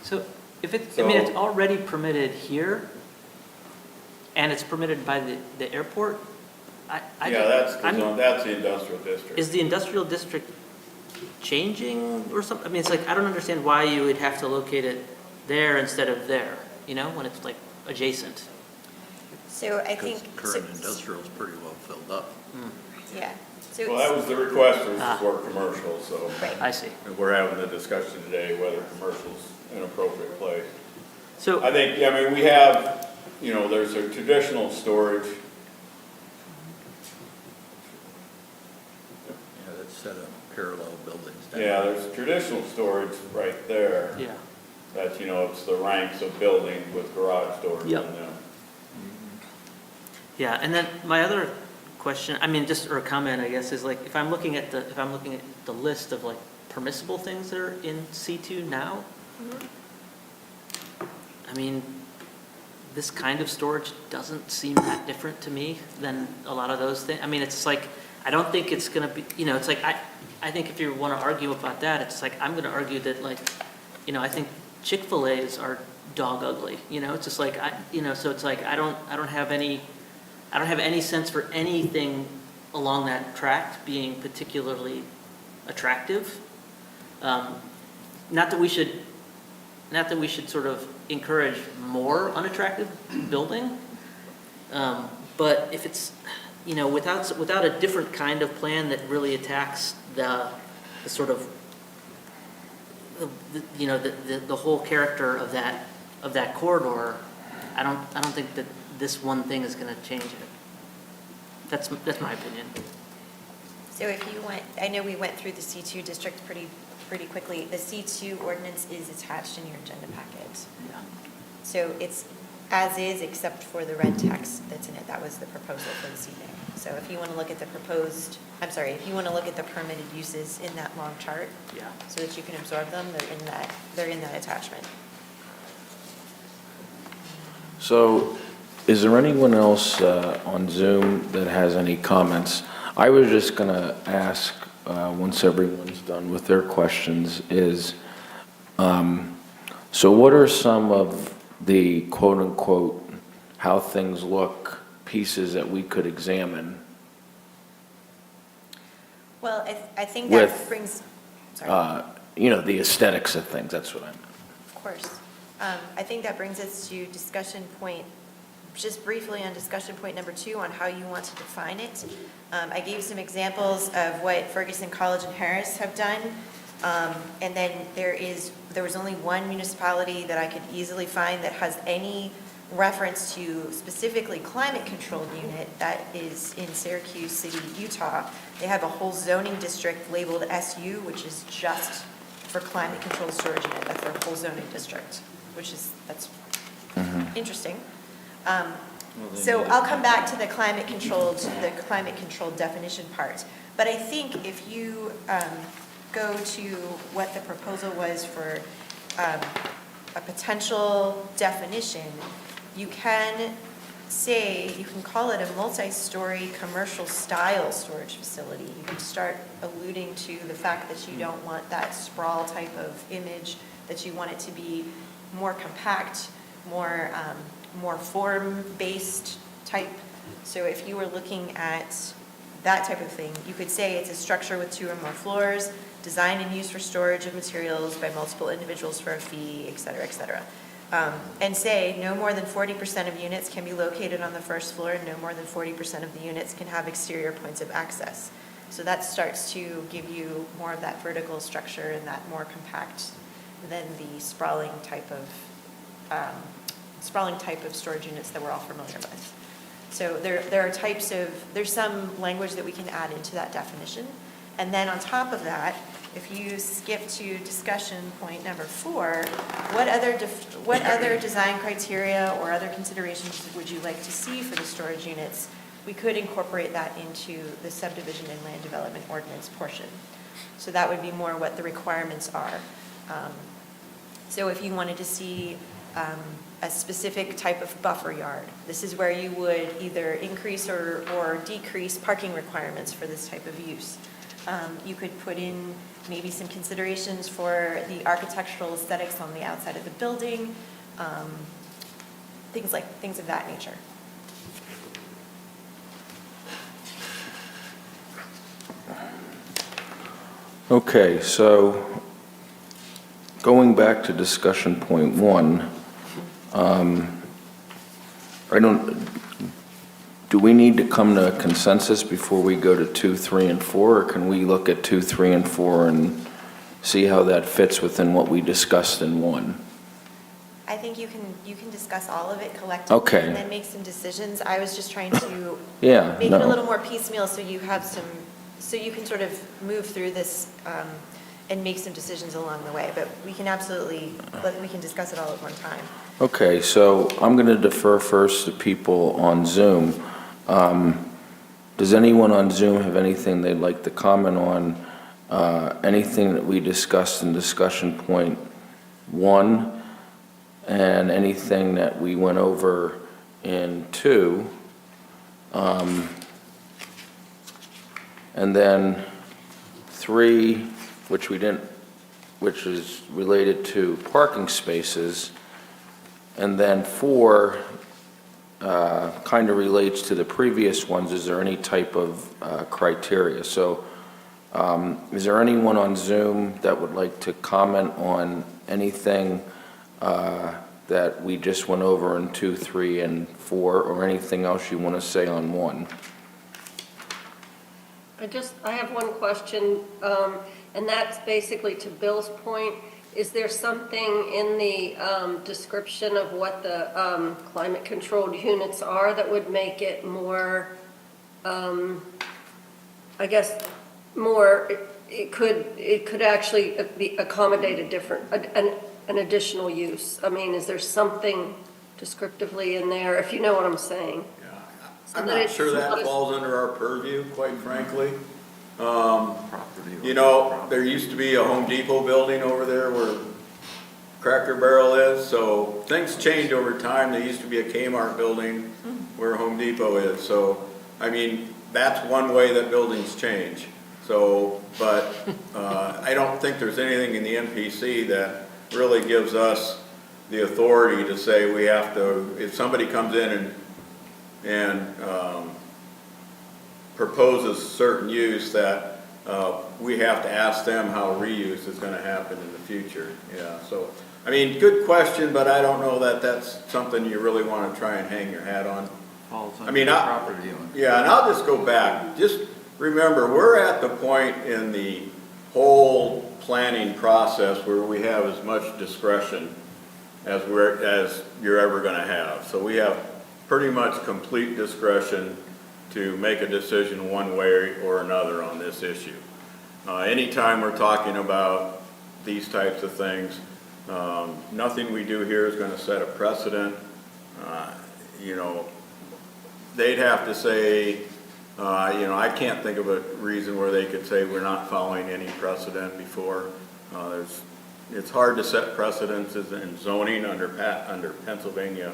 S10: So if it's, I mean, it's already permitted here, and it's permitted by the airport,
S9: Yeah, that's the industrial district.
S10: Is the industrial district changing or something? I mean, it's like, I don't understand why you would have to locate it there instead of there, you know, when it's like adjacent.
S4: So I think.
S7: Current industrial is pretty well filled up.
S4: Yeah. So
S9: Well, that was the request, was for commercial, so.
S10: I see.
S9: And we're having the discussion today whether commercial's an appropriate place.
S10: So,
S9: I think, I mean, we have, you know, there's a traditional storage.
S7: Yeah, that's set up parallel buildings down.
S9: Yeah, there's traditional storage right there.
S10: yeah.
S9: That's, you know, it's the ranks of buildings with garage doors in
S10: Yep.
S9: them.
S10: Yeah, and then my other question, I mean, just, or a comment, I guess, is like, if I'm looking at the list of like permissible things that are in C2 now, I mean, this kind of storage doesn't seem that different to me than a lot of those things. I mean, it's like, I don't think it's gonna be, you know, it's like, I think if you wanna argue about that, it's like, I'm gonna argue that, like, you know, I think Chick-fil-A's are dog ugly, you know, it's just like, so it's like, I don't have any sense for anything along that tract being particularly attractive. Not that we should sort of encourage more unattractive building, but if it's, you know, without a different kind of plan that really attacks the sort of, you know, the whole character of that corridor, I don't think that this one thing is going to change it. That's my opinion.
S4: So if you want, I know we went through the C2 district pretty quickly. The C2 ordinance is attached in your agenda packet.
S10: Yeah.
S4: So it's as is, except for the red text that's in it. That was the proposal for this evening. So if you want to look at the if you want to look at the permitted uses in that long chart,
S10: Yeah.
S4: so that you can absorb them, they're in that attachment.
S3: So, is there anyone else on Zoom that has any comments? I was just going to ask, once everyone's done with their questions, is, so what are some of the quote-unquote how things look pieces that we could examine?
S4: Well, I think
S3: With,
S4: that brings, sorry.
S3: You know, the aesthetics of things, that's what I meant.
S4: Of course. I think that brings us to discussion point, just briefly on discussion point number 2 on how you want to define it. I gave some examples of what Ferguson College and Harris have done And then there was only one municipality that I could easily find that has any reference to specifically climate-controlled unit. That is in Syracuse City, Utah. They have a whole zoning district labeled SU, which is just for climate-controlled storage unit. That's their whole zoning district, that's interesting. So I'll come back to the climate-controlled definition part. But I think if you go to what the proposal was for a potential definition, you can call it a multi-story commercial style storage facility. You can start alluding to the fact that you don't want that sprawl type of image, that you want it to be more compact, more form-based type. So if you were looking at that type of thing, you could say it's a structure with 2 or more floors, designed and used for storage of materials by multiple individuals for a fee, et cetera, et cetera. And say no more than 40% of units can be located on the first floor, and no more than 40% of the units can have exterior points of access. So that starts to give you more of that vertical structure and that more compact than the sprawling type of storage units that we're all familiar with. So there's some language that we can add into that definition. And then on top of that, if you skip to discussion point number 4, what other design criteria or other considerations would you like to see for the storage units? We could incorporate that into the subdivision and land development ordinance portion. So that would be more what the requirements are. So if you wanted to see a specific type of buffer yard, this is where you would either increase or decrease parking requirements for this type of use. You could put in maybe some considerations for the architectural aesthetics on the outside of the building, things of that nature.
S3: Okay, so going back to discussion point 1, do we need to come to a consensus before we go to 2, 3, and 4, or can we look at 2, 3, and 4 and see how that fits within what we discussed in 1?
S4: I think you can discuss all of it collectively.
S3: Okay.
S4: And then make some decisions. I was just trying to
S3: Yeah,
S4: make it a
S3: no.
S4: little more piecemeal so you can sort of move through this and make some decisions along the way. But we can discuss it all at one time.
S3: Okay, so I'm going to defer first to people on Zoom. Does anyone on Zoom have anything they'd like to comment on? Anything that we discussed in discussion point 1, and anything that we went over in 2? And then 3, which is related to parking spaces. And then 4 kind of relates to the previous ones. Is there any type of criteria? So is there anyone on Zoom that would like to comment on anything that we just went over in 2, 3, and 4, or anything else you want to say on 1?
S5: I have one question, and that's basically to Bill's point. Is there something in the description of what the climate-controlled units are that would make it more, it could actually accommodate an additional use? I mean, is there something descriptively in there, if you know what I'm saying?
S9: I'm not sure that falls under our purview, quite frankly. There used to be a Home Depot building over there where Cracker Barrel is, so things change over time. There used to be a Kmart building where Home Depot is, so, I mean, that's one way that buildings change. So, but I don't think there's anything in the MPC that really gives us the authority to say we have to, if somebody comes in and proposes certain use, that we have to ask them how reuse is going to happen in the future. Yeah, so, I mean, good question, but I don't know that that's something you really want to try and hang your hat on. I mean,
S7: property owner.
S9: yeah, and I'll just go back. Just remember, we're at the point in the whole planning process where we have as much discretion as you're ever gonna have. So we have pretty much complete discretion to make a decision one way or another on this issue. Anytime we're talking about these types of things, nothing we do here is gonna set a precedent. You know, they'd have to say, you know, I can't think of a reason where they could say we're not following any precedent before. It's hard to set precedents in zoning under Pennsylvania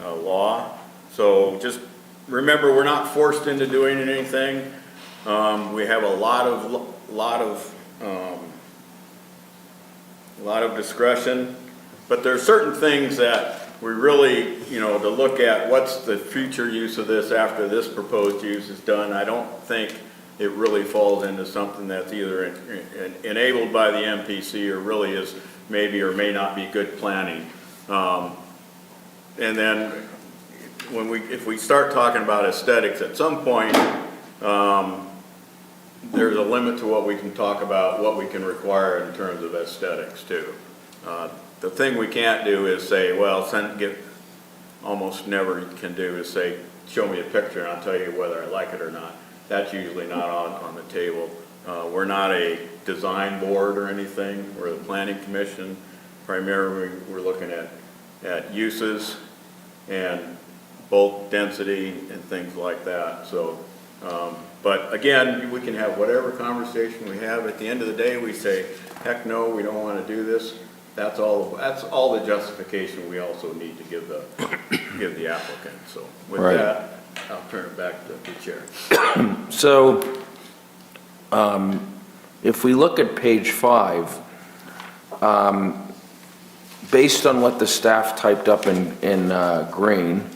S9: law. So just remember, we're not forced into doing anything. We have a lot of discretion, but there are certain things that we really, you know, to look at what's the future use of this after this proposed use is done. I don't think it really falls into something that's either enabled by the MPC or really is maybe or may not be good planning. And then if we start talking about aesthetics, at some point, there's a limit to what we can talk about, what we can require in terms of aesthetics too. The thing we can't do is say, well, almost never can do is say, show me a picture and I'll tell you whether I like it or not. That's usually not on the table. We're not a design board or anything. We're the planning commission. Primarily, we're looking at uses and bulk density and things like that. So, but again, we can have whatever conversation we have. At the end of the day, we say, heck no, we don't want to do this. That's all the justification we also need to give the applicant. So with
S3: Right.
S9: that, I'll turn it back to the chair.
S3: So, if we look at page 5, based on what the staff typed up in green,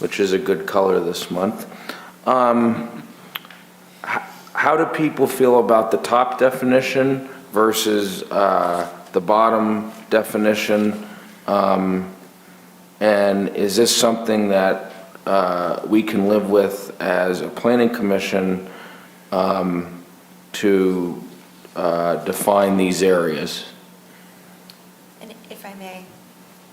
S3: which is a good color this month, how do people feel about the top definition versus the bottom definition? And is this something that we can live with as a planning commission to define these areas?
S4: And if I may,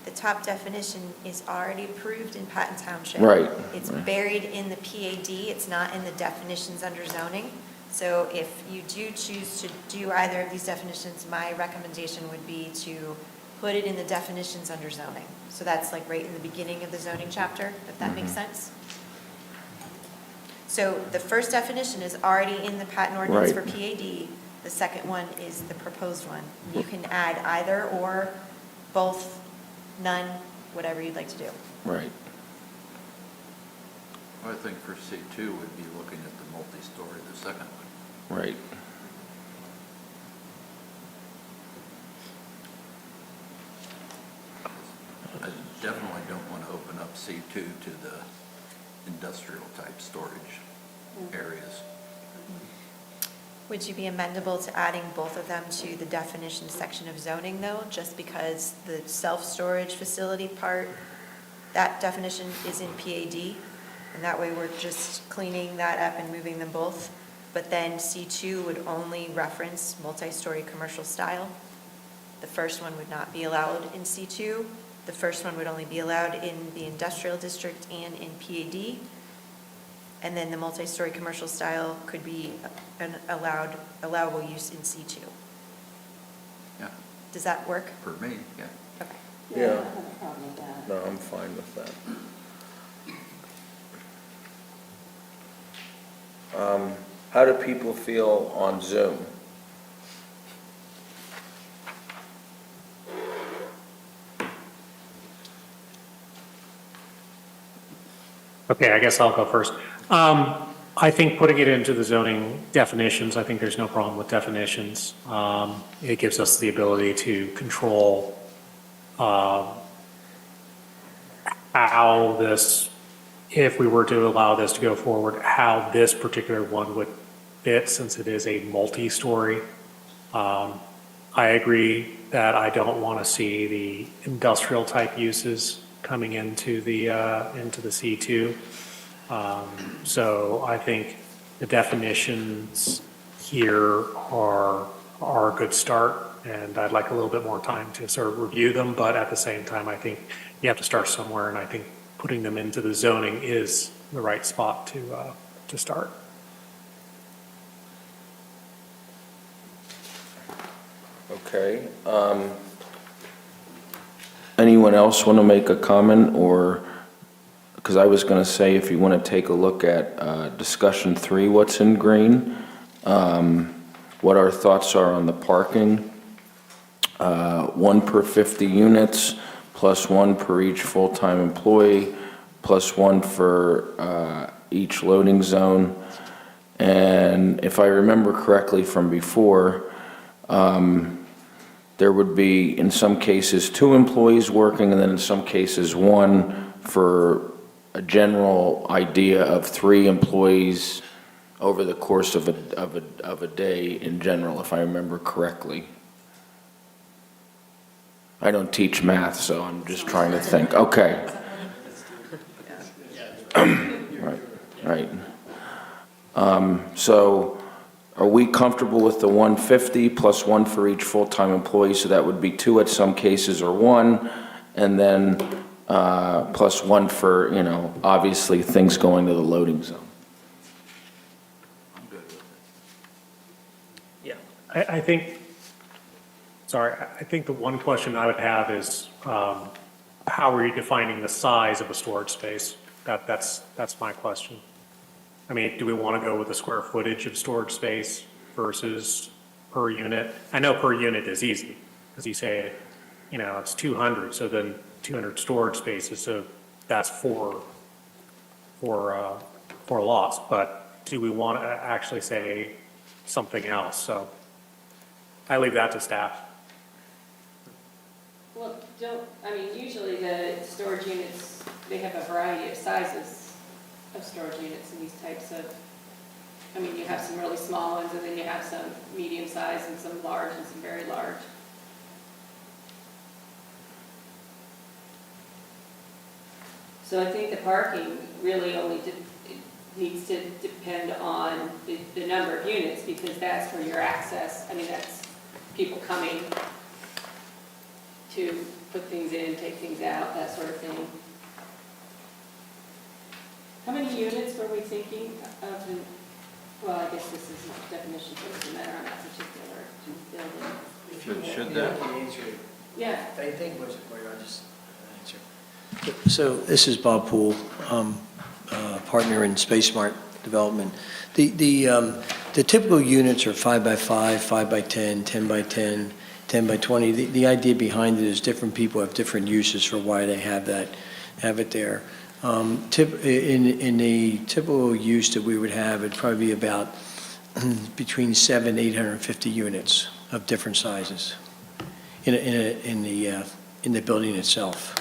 S4: the top definition is already approved in Patton Township.
S3: Right.
S4: It's buried in the PAD, it's not in the definitions under zoning. So if you do choose to do either of these definitions, my recommendation would be to put it in the definitions under zoning. So that's like right in the beginning of the zoning chapter, if that makes sense. So the first definition is already in the Patton ordinance for
S3: Right.
S4: PAD. The second one is the proposed one. You can add either or, both, none, whatever you'd like to do.
S3: Right.
S7: I think for C2 would be looking at the multi-story, the second one.
S3: Right.
S7: I definitely don't want to open up C2 to the industrial type storage areas.
S4: Would you be amendable to adding both of them to the definition section of zoning though? Just because the self-storage facility part, that definition is in PAD. And that way we're just cleaning that up and moving them both. But then C2 would only reference multi-story commercial style. The first one would not be allowed in C2. The first one would only be allowed in the industrial district and in PAD. And then the multi-story commercial style could be an allowable use in C2.
S7: Yeah,
S4: Does that work?
S7: for me, yeah.
S4: Okay.
S11: Yeah, I don't have a problem with that.
S3: No, I'm fine with that. How do people feel on Zoom?
S12: Okay, I guess I'll go first. I think putting it into the zoning definitions, I think there's no problem with definitions. It gives us the ability to control how this, if we were to allow this to go forward, how this particular one would fit since it is a multi-story. I agree that I don't want to see the industrial type uses coming into the C2. So I think the definitions here are are a good start, and I'd like a little bit more time to sort of review them, but at the same time, I think you have to start somewhere, and I think putting them into the zoning is the right spot to start.
S3: Okay. Anyone else want to make a comment, or, because I was going to say, if you want to take a look at discussion 3, what's in green, what our thoughts are on the parking, 1 per 50 units, plus 1 per each full-time employee, plus 1 for each loading zone. And if I remember correctly from before, there would be, in some cases, 2 employees working, and then in some cases, 1 for a general idea of 3 employees over the course of a day in general, if I remember correctly. I don't teach math, so I'm just trying to think. Okay. Right. So are we comfortable with the 150 plus 1 for each full-time employee? So that would be 2 at some cases, or 1, and then plus 1 for, obviously things going to the loading zone.
S7: I'm good with it.
S10: Yeah.
S12: I think the one question I would have is, how are you defining the size of a storage space? That's my question. I mean, do we want to go with the square footage of storage space versus per unit? I know per unit is easy, because you say, it's 200, so then 200 storage spaces, so that's four lots. But do we want to actually say something else? So I leave that to staff.
S11: Well, usually the storage units, they have a variety of sizes of storage units in these types of, you have some really small ones, and then you have some medium size and some large and some very large. So I think the parking really only needs to depend on the number of units, because that's where your access, that's people coming to put things in, take things out, that sort of thing. How many units were we thinking of? Well, I guess this is definition, so it doesn't matter on that particular building.
S7: Should that?
S11: Yeah.
S13: I think was where I just answer. So this is Bob Poole, partner in Space Smart Development. The typical units are 5 by 5, 5 by 10, 10 by 10, 10 by 20. The idea behind it is different people have different uses for why they have it there. In the typical use that we would have, it'd probably be about between 700 and 850 units of different sizes in the building itself.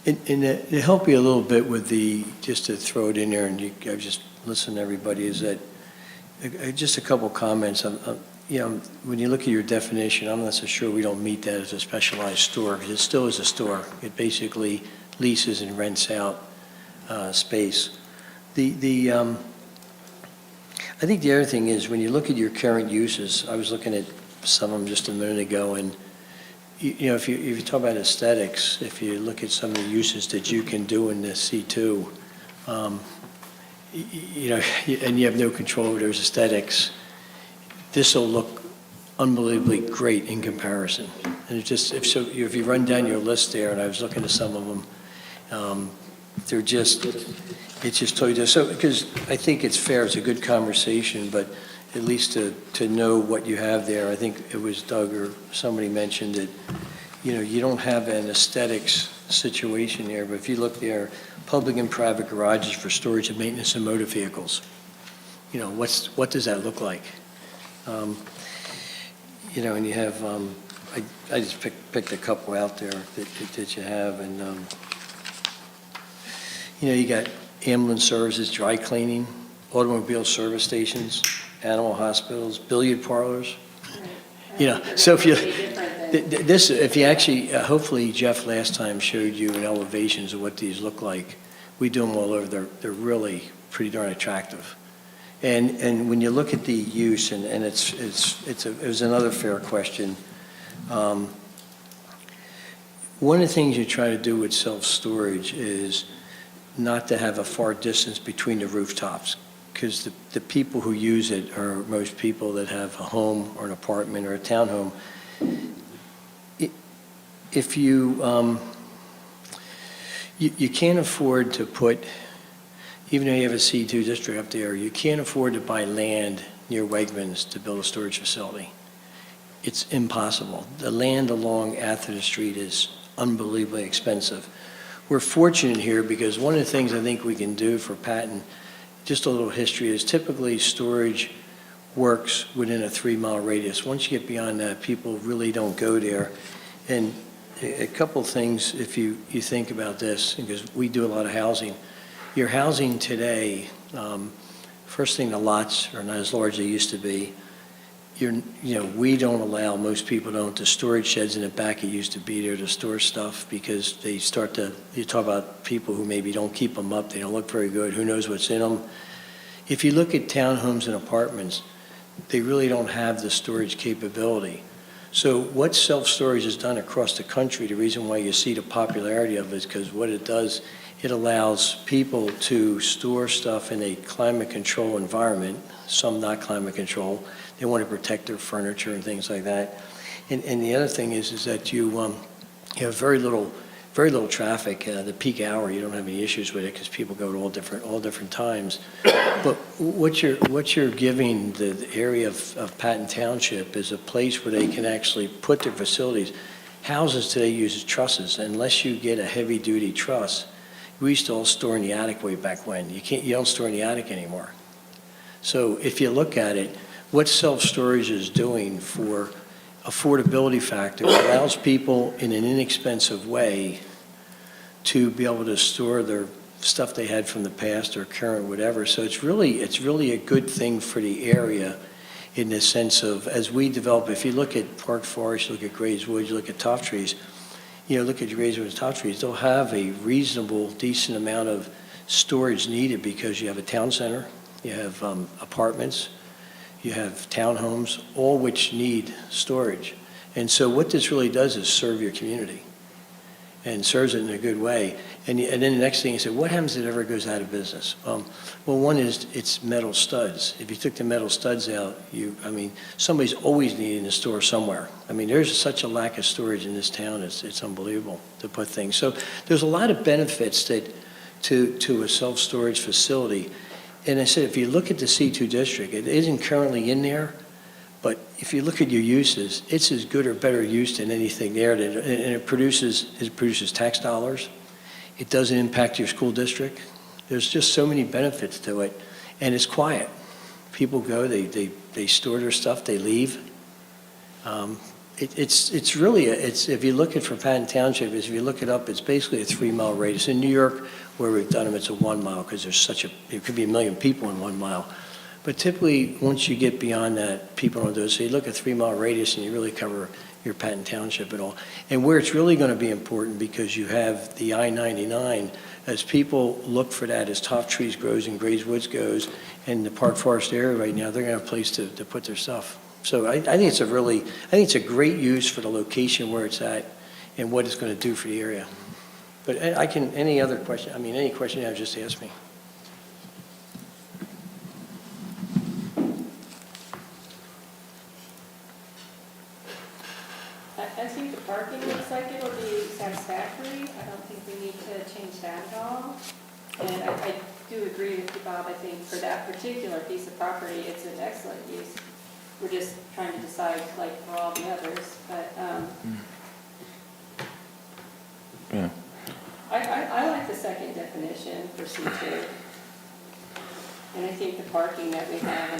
S13: And to help you a little bit with just to throw it in there, and I've just listened to everybody, is that just a couple comments. When you look at your definition, I'm not so sure we don't meet that as a specialized store, because it still is a store. It basically leases and rents out space. I think the other thing is, when you look at your current uses, I was looking at some of them just a minute ago, and if you talk about aesthetics, if you look at some of the uses that you can do in the C2, and you have no control over those aesthetics, this will look unbelievably great in comparison. And if you run down your list there, and I was looking at some of them, it's just totally, so, because I think it's fair, it's a good conversation, but at least to know what you have there. I think it was Doug or somebody mentioned that, you don't have an aesthetics situation there, but if you look there, public and private garages for storage and maintenance of motor vehicles, what does that look like? And you have, I just picked a couple out there that you have, and you got ambulance services, dry cleaning, automobile service stations, animal hospitals, billiard parlors. So if you actually, hopefully Jeff last time showed you in elevations of what these look like. we do them all over, they're really pretty darn attractive. And when you look at the use, and it was another fair question. One of the things you try to do with self-storage is not to have a far distance between the rooftops, because the people who use it are most people that have a home or an apartment or a townhome. If you can't afford to put, even though you have a C2 district up there, you can't afford to buy land near Wegmans to build a storage facility. It's impossible. The land along Atherton Street is unbelievably expensive. We're fortunate here because one of the things I think we can do for Patton, just a little history, is typically storage works within a 3-mile radius. Once you get beyond that, people really don't go there. And a couple things, if you think about this, because we do a lot of housing. Your housing today, first thing, the lots are not as large as they used to be. We don't allow, most people don't, the storage sheds in the back it used to be there to store stuff because they start to, you talk about people who maybe don't keep them up, they don't look very good, who knows what's in them. If you look at townhomes and apartments, they really don't have the storage capability. So what self-storage has done across the country, the reason why you see the popularity of it is because what it does, it allows people to store stuff in a climate-controlled environment, some not climate-controlled. They want to protect their furniture and things like that. And the other thing is that you have very little traffic. The peak hour, you don't have any issues with it because people go at all different times. But what you're giving the area of Patton Township is a place where they can actually put their facilities. Houses today use trusses. Unless you get a heavy-duty truss, we used to all store in the attic way back when. You don't store in the attic anymore. So if you look at it, what self-storage is doing for affordability factor, it allows people in an inexpensive way to be able to store their stuff they had from the past or current, whatever. So it's really a good thing for the area in the sense of, as we develop, if you look at Park Forest, you look at Grays Woods, you look at Top Trees, look at Grays Woods, Top Trees, they'll have a reasonable, decent amount of storage needed because you have a town center, you have apartments, you have townhomes, all which need storage. And so what this really does is serve your community and serves it in a good way. And then the next thing you say, what happens if it ever goes out of business? Well, one is it's metal studs. If you took the metal studs out, somebody's always needing to store somewhere. There's such a lack of storage in this town, it's unbelievable to put things. So there's a lot of benefits to a self-storage facility. And I said, if you look at the C2 district, it isn't currently in there, but if you look at your uses, it's as good or better use than anything there. And it produces tax dollars. It doesn't impact your school district. There's just so many benefits to it. And it's quiet. People go, they store their stuff, they leave. It's really, if you look at for Patton Township, if you look it up, it's basically a 3-mile radius. In New York, where we've done them, it's a 1 mile because it could be 1 million people in 1 mile. But typically, once you get beyond that, people don't do it. So you look at 3-mile radius and you really cover your Patton Township at all. And where it's really going to be important because you have the I-99, as people look for that, as Top Trees grows and Grays Woods goes, and the Park Forest area right now, they're going to have a place to put their stuff. So I think it's a great use for the location where it's at and what it's going to do for the area. But any other question, any question you have, just ask me.
S11: I think the parking looks like it'll be satisfactory. I don't think we need to change that at all. And I do agree with you, Bob. I think for that particular piece of property, it's an excellent use. We're just trying to decide, like for all the others, but
S3: Yeah.
S11: I like the second definition for C2. And I think the parking that we have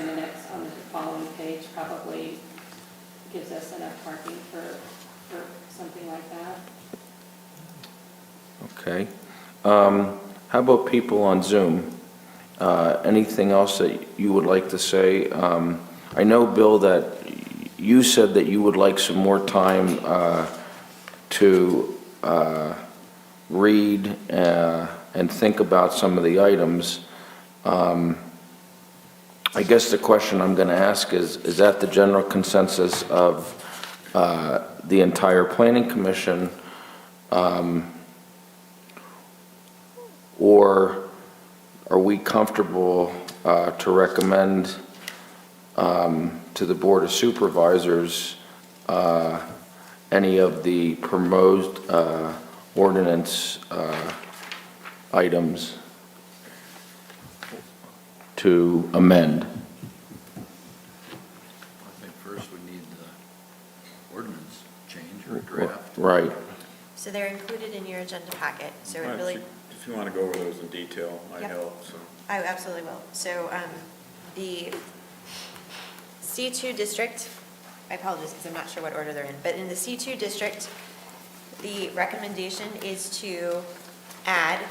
S11: on the following page probably gives us enough parking for something like that.
S3: Okay. How about people on Zoom? Anything else that you would like to say? I know, Bill, that you said that you would like some more time to read and think about some of the items, I guess the question I'm going to ask is that the general consensus of the entire planning commission? Or are we comfortable to recommend to the Board of Supervisors any of the proposed ordinance items to amend?
S7: I think first we need the ordinance change or draft.
S3: Right.
S4: So they're included in your agenda packet, so it
S9: Right,
S4: really,
S9: If you want to go over those in detail, I
S4: Yep.
S9: help, so.
S4: I absolutely will. So the C2 district, I apologize because I'm not sure what order they're in, but in the C2 district, the recommendation is to add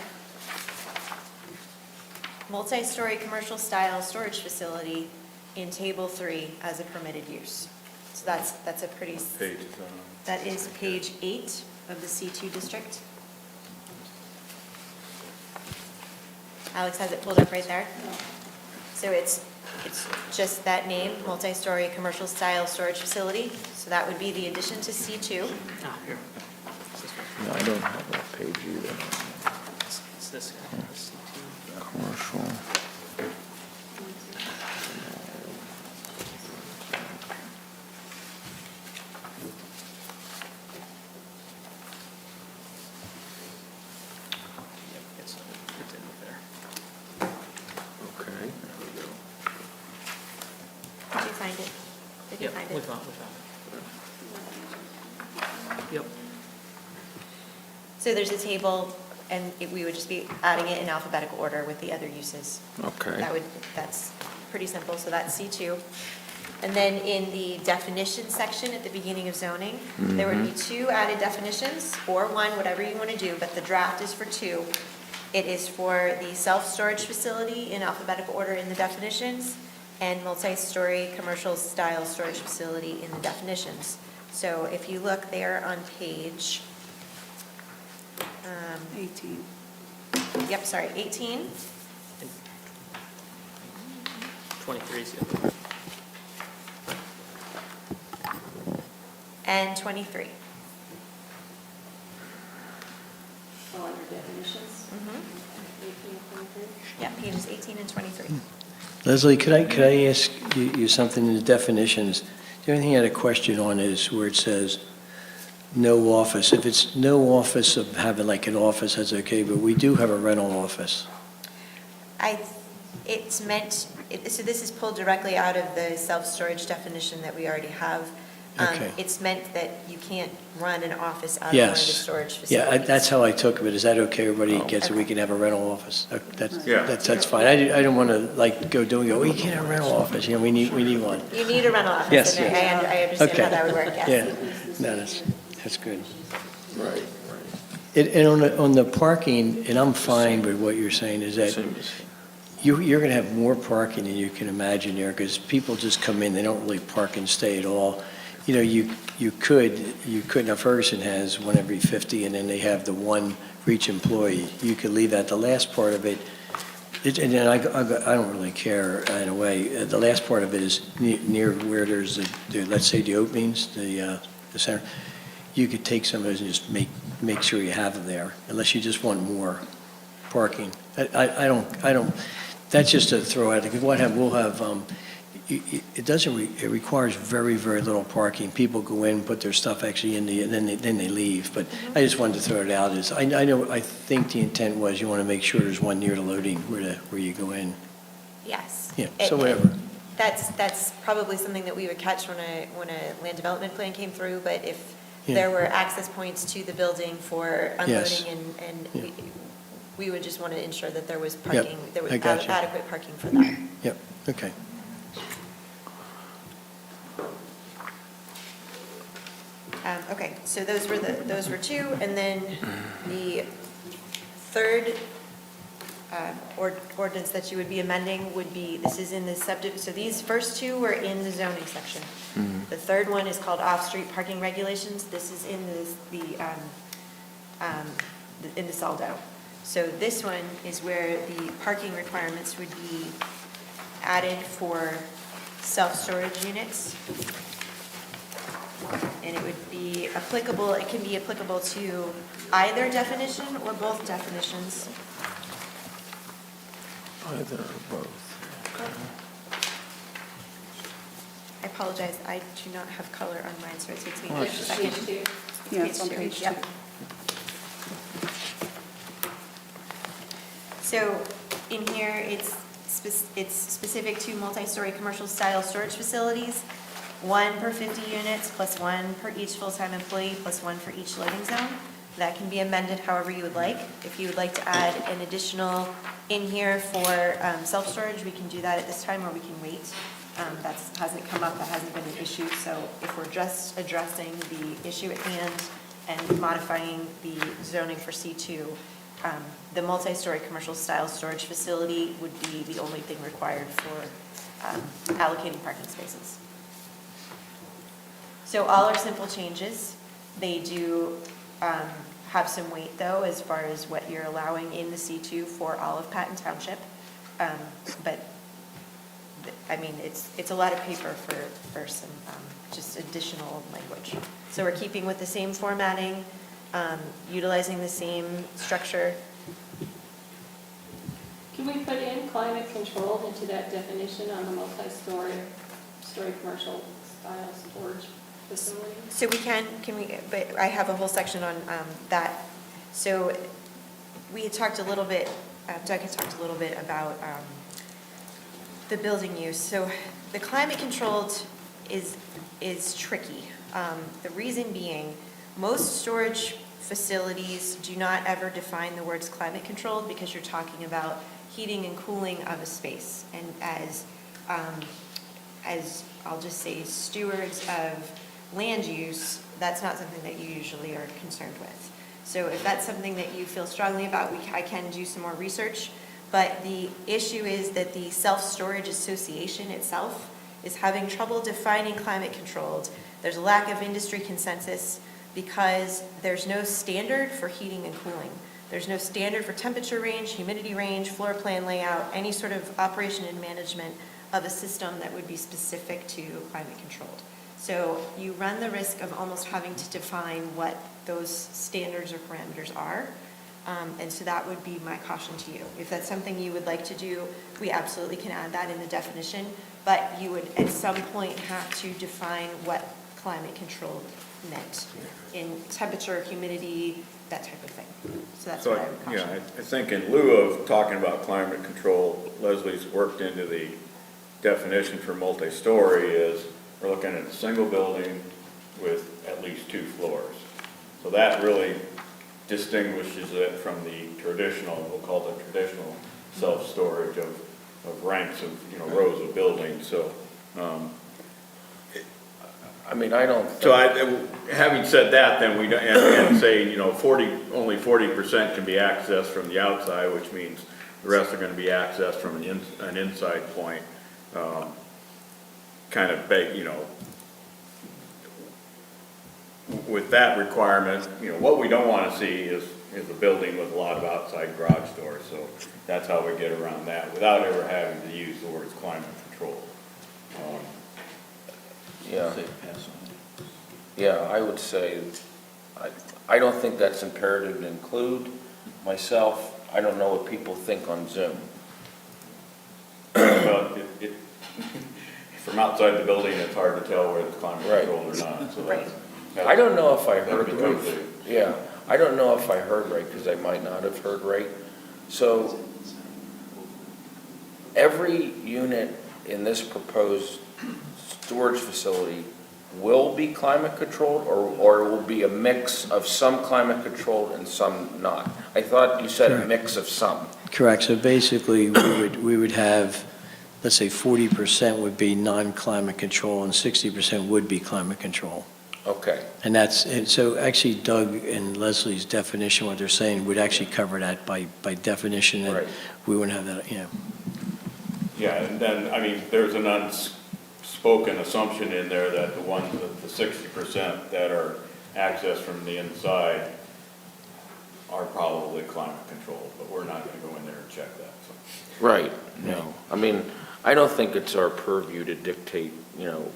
S4: multi-story commercial style storage facility in table 3 as a permitted use. So that's a pretty,
S9: Page is on.
S4: that is page 8 of the C2 district. Alex has it pulled up right there. So it's just that name, multi-story commercial style storage facility. So that would be the addition to C2.
S10: Ah, here.
S3: No, I don't have that page either.
S10: It's this guy. This C2.
S3: Commercial.
S10: Yep, it's in there.
S3: Okay.
S4: Did you find it? Did you
S10: Yep,
S4: find
S10: we
S4: it?
S10: found it. Yep.
S4: So there's a table, and we would just be adding it in alphabetical order with the other uses.
S3: Okay.
S4: That's pretty simple, so that's C2. And then in the definition section at the beginning of zoning, there would be 2 added definitions, or 1, whatever you want to do, but the draft is for 2. It is for the self-storage facility in alphabetical order in the definitions, and multi-story commercial style storage facility in the definitions. So if you look there on page,
S1: 18.
S4: yep, sorry, 18,
S10: 23 is the other one.
S4: and 23.
S11: All under definitions. 18 and 23.
S4: Yeah, pages 18 and 23.
S13: Leslie, could I ask you something in the definitions? The only thing I had a question on is where it says no office. If it's no office of having like an office, that's okay, but we do have a rental office.
S4: It's meant, so this is pulled directly out of the self-storage definition that we already have.
S13: Okay.
S4: It's meant that you can't run an office out of one of the
S13: Yes.
S4: storage
S13: Yeah,
S4: facilities.
S13: that's how I took it. Is that okay? Everybody
S3: Oh.
S13: gets it, we can have a rental office?
S9: Yeah.
S13: That's fine. I don't want to like go well, you can't have a rental office, you know, we need one.
S4: You need a rental office.
S13: Yes,
S4: And
S13: yes.
S4: I understand
S13: Okay.
S4: how that would work, yes.
S13: Yeah, no, that's good.
S3: Right,
S13: And on the parking, and I'm fine with what you're saying, is that you're going to have more parking than you can imagine there, because people just come in, they don't really park and stay at all. You know, you could, now Ferguson has one every 50, and then they have the one for each employee. You could leave that. The last part of it, and then I don't really care in a way. The last part of it is near where there's let's say the openings, the center. You could take some of those and just make sure you have them there, unless you just want more parking. I don't, that's just a throw out, because we'll have, it requires very, very little parking. People go in, put their stuff actually in and then they leave. But I just wanted to throw it out as, I think the intent was you want to make sure there's one near the loading where you go in.
S4: Yes.
S13: Yeah, so whatever.
S4: That's probably something that we would catch when a land development plan came through, but if
S13: Yeah.
S4: there were access points to the building for
S13: Yes.
S4: unloading and
S13: Yeah.
S4: we would just want to ensure that there was
S13: Yep,
S4: parking, there was
S13: I got you.
S4: adequate parking for that.
S13: Yep, okay.
S4: Okay, so those were 2, and then the third ordinance that you would be amending would be, this is in the so these first 2 were in the zoning section. The third one is called off-street parking regulations. This is in the SALDO. So this one is where the parking requirements would be added for self-storage units. And it would be applicable, it can be applicable to either definition or both definitions.
S3: Either or both.
S4: I apologize, I do not have color on mine, so it takes me
S3: Well,
S4: just a
S3: it's
S4: second.
S3: just-
S11: Page 2.
S1: Yeah, it's on page 2.
S4: Yep. So in here, it's specific to multi-story commercial style storage facilities, 1 per 50 units, plus 1 per each full-time employee, plus 1 for each loading zone. That can be amended however you would like. If you would like to add an additional in here for self-storage, we can do that at this time, or we can wait. That hasn't come up, that hasn't been an issue, so if we're just addressing the issue at hand and modifying the zoning for C2, the multi-story commercial style storage facility would be the only thing required for allocating parking spaces. So all are simple changes. They do have some weight, though, as far as what you're allowing in the C2 for all of Patton Township. But, I mean, it's a lot of paper for some just additional language. So we're keeping with the same formatting, utilizing the same structure.
S11: Can we put in climate control into that definition on the multi-story commercial style storage facility?
S4: So we can we, but I have a whole section on that. So we had talked a little bit, Doug had talked a little bit about the building use. So the climate controlled is tricky. The reason being, most storage facilities do not ever define the words climate controlled because you're talking about heating and cooling of a space. And as I'll just say stewards of land use, that's not something that you usually are concerned with. So if that's something that you feel strongly about, I can do some more research. But the issue is that the Self-Storage Association itself is having trouble defining climate controlled. There's a lack of industry consensus because there's no standard for heating and cooling. There's no standard for temperature range, humidity range, floor plan layout, any sort of operation and management of a system that would be specific to climate controlled. So you run the risk of almost having to define what those standards or parameters are. And so that would be my caution to you. If that's something you would like to do, we absolutely can add that in the definition, but you would at some point have to define what climate controlled meant in temperature, humidity, that type of thing. So that's what I would caution.
S9: Yeah, I think in lieu of talking about climate control, Leslie's worked into the definition for multi-story is we're looking at a single building with at least 2 floors. So that really distinguishes it from the traditional, we'll call it traditional self-storage of ranks of, rows of buildings, so.
S3: I mean, I don't.
S9: So having said that, then we don't, and say, only 40% can be accessed from the outside, which means the rest are gonna be accessed from an inside point. Kind of with that requirement, what we don't want to see is a building with a lot of outside garage doors. So that's how we get around that without ever having to use the words climate control.
S3: Yeah. Yeah, I would say, I don't think that's imperative to include. Myself, I don't know what people think on Zoom.
S9: Well, from outside the building, it's hard to tell whether it's climate controlled or not. So that's
S3: I don't know if I heard
S9: that becomes
S3: right. Yeah, I don't know if I heard right, because I might not have heard right. So every unit in this proposed storage facility will be climate controlled, or will be a mix of some climate controlled and some not? I thought you said a mix of some.
S13: Correct. So basically, we would have, let's say 40% would be non-climate control and 60% would be climate control.
S3: Okay.
S13: And so actually Doug and Leslie's definition, what they're saying, would actually cover that by definition, and
S3: Right.
S13: we wouldn't have that,
S9: Yeah, and then, there's an unspoken assumption in there that the 60% that are accessed from the inside are probably climate controlled, but we're not gonna go in there and check that, so.
S3: Right, no. I mean, I don't think it's our purview to dictate,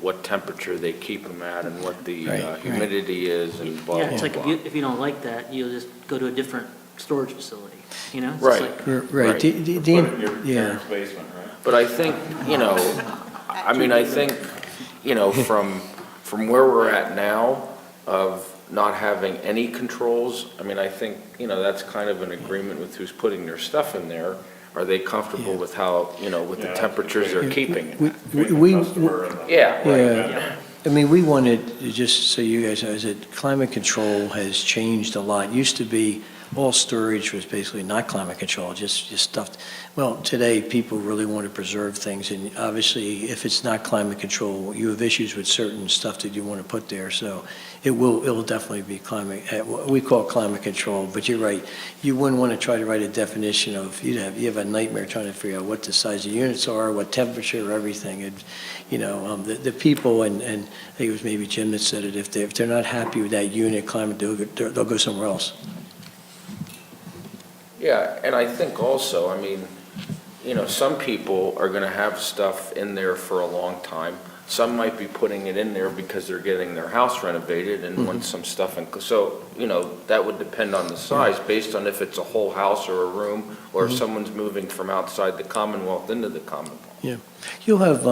S3: what temperature they keep them at and what the
S13: Right.
S3: humidity is and blah,
S10: Yeah,
S3: blah,
S10: it's like
S3: blah.
S10: if you don't like that, you'll just go to a different storage facility, It's just
S3: Right.
S10: like-
S13: Right.
S3: Right.
S13: The-
S9: Put it in your
S13: yeah.
S9: parents' basement, right?
S3: But I think, I think, from where we're at now of not having any controls, I think, that's kind of an agreement with who's putting their stuff in there. Are they comfortable
S13: Yeah.
S3: with how, with the
S9: Yeah.
S3: temperatures they're keeping it at?
S9: Between
S13: We,
S9: the customer and the-
S3: Yeah, right.
S13: yeah, we wanted, just so you guys know, is that climate control has changed a lot. Used to be all storage was basically not climate controlled, just stuffed. Well, today, people really want to preserve things, and obviously, if it's not climate control, you have issues with certain stuff that you want to put there, so it will definitely be we call it climate control, but you're right. You wouldn't want to try to write a definition of, you have a nightmare trying to figure out what the size of units are, what temperature, everything. The people, and I think it was maybe Jim that said it, if they're not happy with that unit climate, they'll go somewhere else.
S3: Yeah, and I think also, some people are gonna have stuff in there for a long time. Some might be putting it in there because they're getting their house renovated and want some stuff in, so, that would depend on the size, based on if it's a whole house or a room, or if someone's moving from outside the Commonwealth into the Commonwealth.
S13: Yeah. You'll have,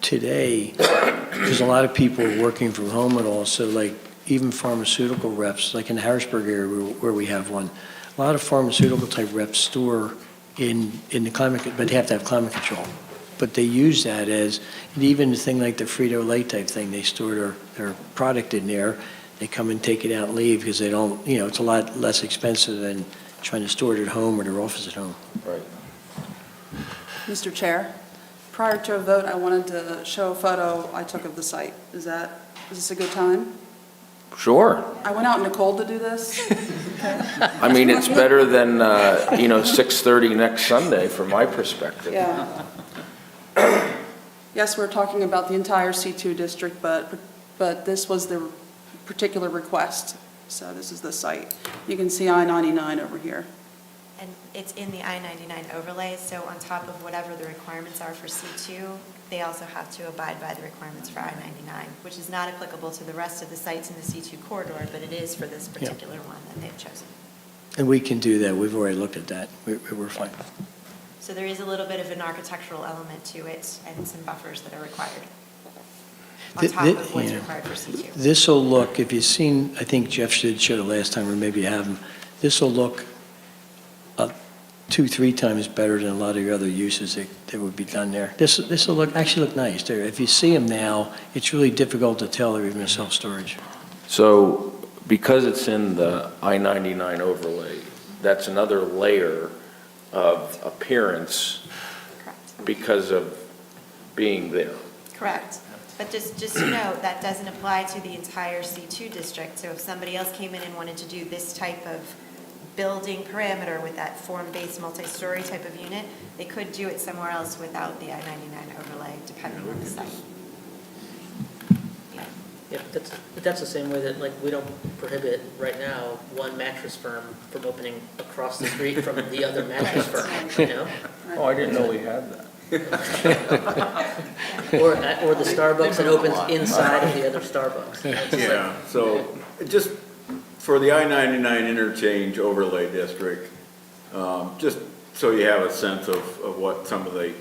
S13: today, because a lot of people are working from home and all, so like even pharmaceutical reps, like in the Harrisburg area where we have one, a lot of pharmaceutical type reps store in the climate, but they have to have climate control. But they use that as, and even the thing like the Frito-Lay type thing, they store their product in there, they come and take it out and leave because they don't, it's a lot less expensive than trying to store it at home or their office at home.
S3: Right.
S1: Mr. Chair, prior to a vote, I wanted to show a photo I took of the site. Is this a good time?
S3: Sure.
S1: I went out in the cold to do this.
S3: It's better than, 6:30 next Sunday from my perspective.
S1: Yeah. Yes, we're talking about the entire C2 district, but this was the particular request. So this is the site. You can see I-99 over here.
S4: And it's in the I-99 overlay, so on top of whatever the requirements are for C2, they also have to abide by the requirements for I-99, which is not applicable to the rest of the sites in the C2 corridor, but it is for this particular one that they've chosen.
S13: And we can do that. We've already looked at that. We're fine.
S4: So there is a little bit of an architectural element to it and some buffers that are required on top of what's required for C2.
S13: This will look, if you've seen, I think Jeff showed it last time, or maybe you haven't, this will look 2-3 times better than a lot of your other uses that would be done there. This will actually look nice there. If you see them now, it's really difficult to tell they're even a self-storage.
S3: So, because it's in the I-99 overlay, that's another layer of appearance
S4: Correct.
S3: because of being there.
S4: Correct. But just note, that doesn't apply to the entire C2 district. So if somebody else came in and wanted to do this type of building parameter with that form-based multi-story type of unit, they could do it somewhere else without the I-99 overlay, depending on the site.
S10: Yeah, but that's the same way that, we don't prohibit right now one mattress firm from opening across the street from the other mattress firm,
S3: Oh, I didn't know we had that.
S10: Or the Starbucks that opens inside of the other Starbucks.
S9: Yeah, so just for the I-99 interchange overlay district, just so you have a sense of what some of the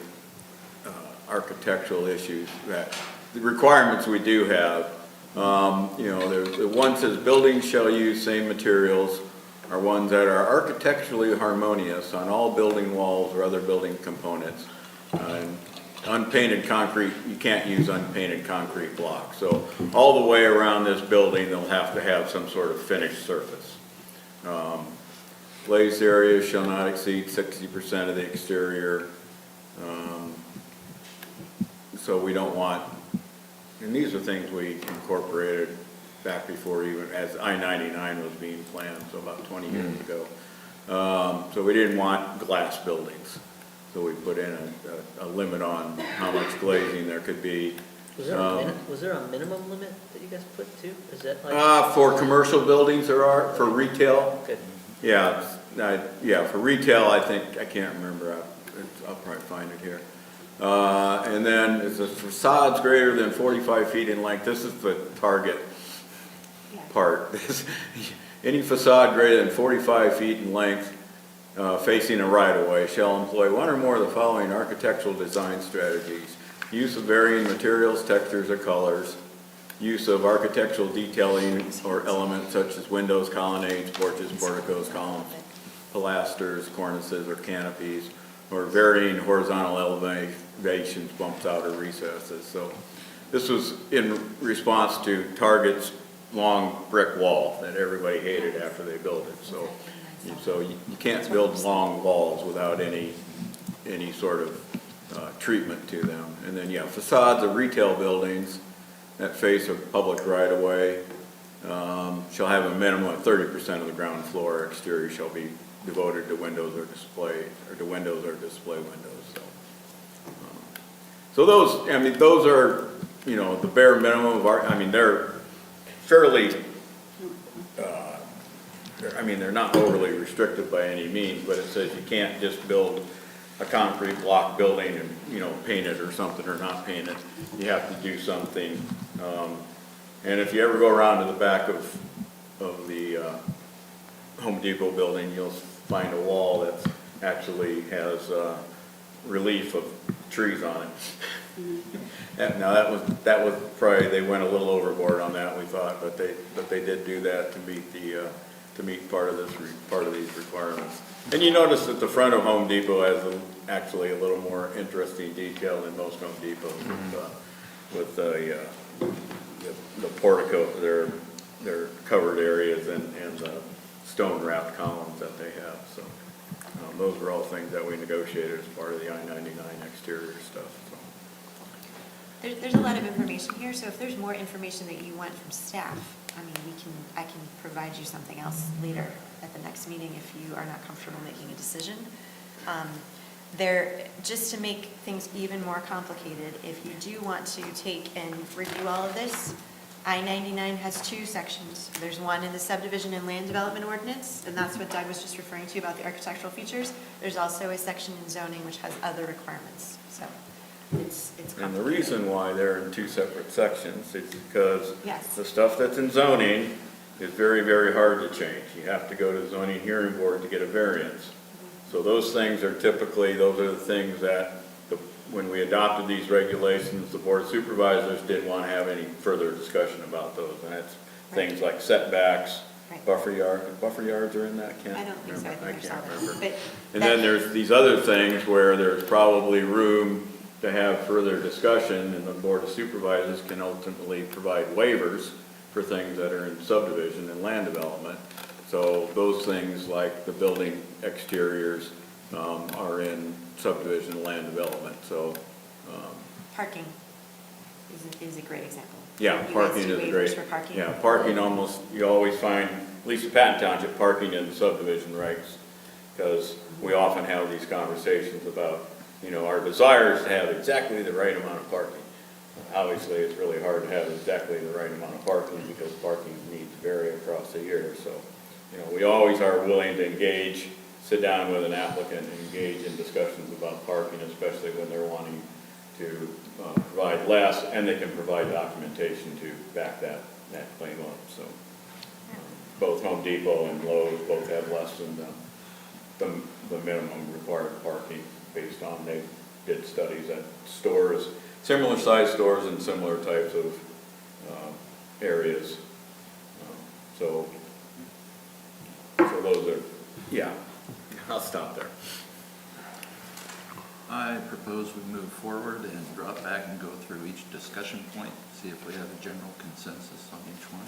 S9: architectural issues the requirements we do have. The one says buildings shall use same materials are ones that are architecturally harmonious on all building walls or other building components. And unpainted concrete, you can't use unpainted concrete blocks. So all the way around this building, they'll have to have some sort of finished surface. Glazed areas shall not exceed 60% of the exterior. So we don't want, and these are things we incorporated back before even, as I-99 was being planned, so about 20 years ago. So we didn't want glass buildings. So we put in a limit on how much glazing there could be.
S10: Was there a minimum limit that you guys put too? Is that
S9: For commercial buildings there are, for retail.
S10: Okay.
S9: Yeah, yeah, for retail, I think, I can't remember, I'll probably find it here. And then it's a facades greater than 45 feet in length, this is the target part. Any facade greater than 45 feet in length facing a right-of-way shall employ one or more of the following architectural design strategies. Use of varying materials, textures, or colors. Use of architectural detailing or elements such as windows, colonnades, porches, porticos, columns, pilasters, cornices, or canopies, or varying horizontal elevations, bumps out, or recesses. So this was in response to Target's long brick wall that everybody hated after they built it. So you can't build long walls without any sort of treatment to them. And then, yeah, facades of retail buildings that face a public right-of-way shall have a minimum of 30% of the ground floor exterior shall be devoted to windows or display, or to windows or display windows. So those, I mean, those are, you know, the bare minimum of our, I mean, they're fairly, I mean, they're not overly restrictive by any means, but it says you can't just build a concrete block building and, you know, paint it or something, or not paint it. You have to do something. And if you ever go around to the back of the Home Depot building, you'll find a wall that actually has relief of trees on it. Now that was probably, they went a little overboard on that, we thought, but they did do that to meet to meet part of these requirements. And you notice that the front of Home Depot has actually a little more interesting detail than most Home Depots with the portico, their covered areas and the stone wrapped columns that they have. So those were all things that we negotiated as part of the I-99 exterior stuff. So.
S4: There's a lot of information here, so if there's more information that you want from staff, I mean, I can provide you something else later at the next meeting if you are not comfortable making a decision. Just to make things even more complicated, if you do want to take and review all of this, I-99 has two sections. There's one in the subdivision and land development ordinance, and that's what Doug was just referring to about the architectural features. There's also a section in zoning which has other requirements, so it's complicated.
S9: And the reason why they're in two separate sections is because
S4: Yes.
S9: the stuff that's in zoning is very, very hard to change. You have to go to the zoning hearing board to get a variance. So those things are typically, those are the things that, when we adopted these regulations, the Board of Supervisors didn't want to have any further discussion about those. And that's things like setbacks, buffer yards are in that,
S4: I don't think so, I can't remember.
S9: And then there's these other things where there's probably room to have further discussion, and the Board of Supervisors can ultimately provide waivers for things that are in subdivision and land development. So those things like the building exteriors are in subdivision and land development, so.
S4: Parking is a great example.
S9: Yeah,
S4: You guys
S9: parking
S4: do
S9: is
S4: waivers
S9: great.
S4: for parking?
S9: Yeah, parking almost, you always find, at least in Patton Township, parking in the subdivision regs, because we often have these conversations about, you know, our desire is to have exactly the right amount of parking. Obviously, it's really hard to have exactly the right amount of parking because parking needs vary across the year. So, you know, we always are willing to engage, sit down with an applicant and engage in discussions about parking, especially when they're wanting to provide less, and they can provide documentation to back that claim up. So both Home Depot and Lowe's both have less than the minimum required parking based on, they did studies at stores, similar size stores in similar types of areas. So those are, yeah, I'll stop there.
S7: I propose we move forward and drop back and go through each discussion point, see if we have a general consensus on each one.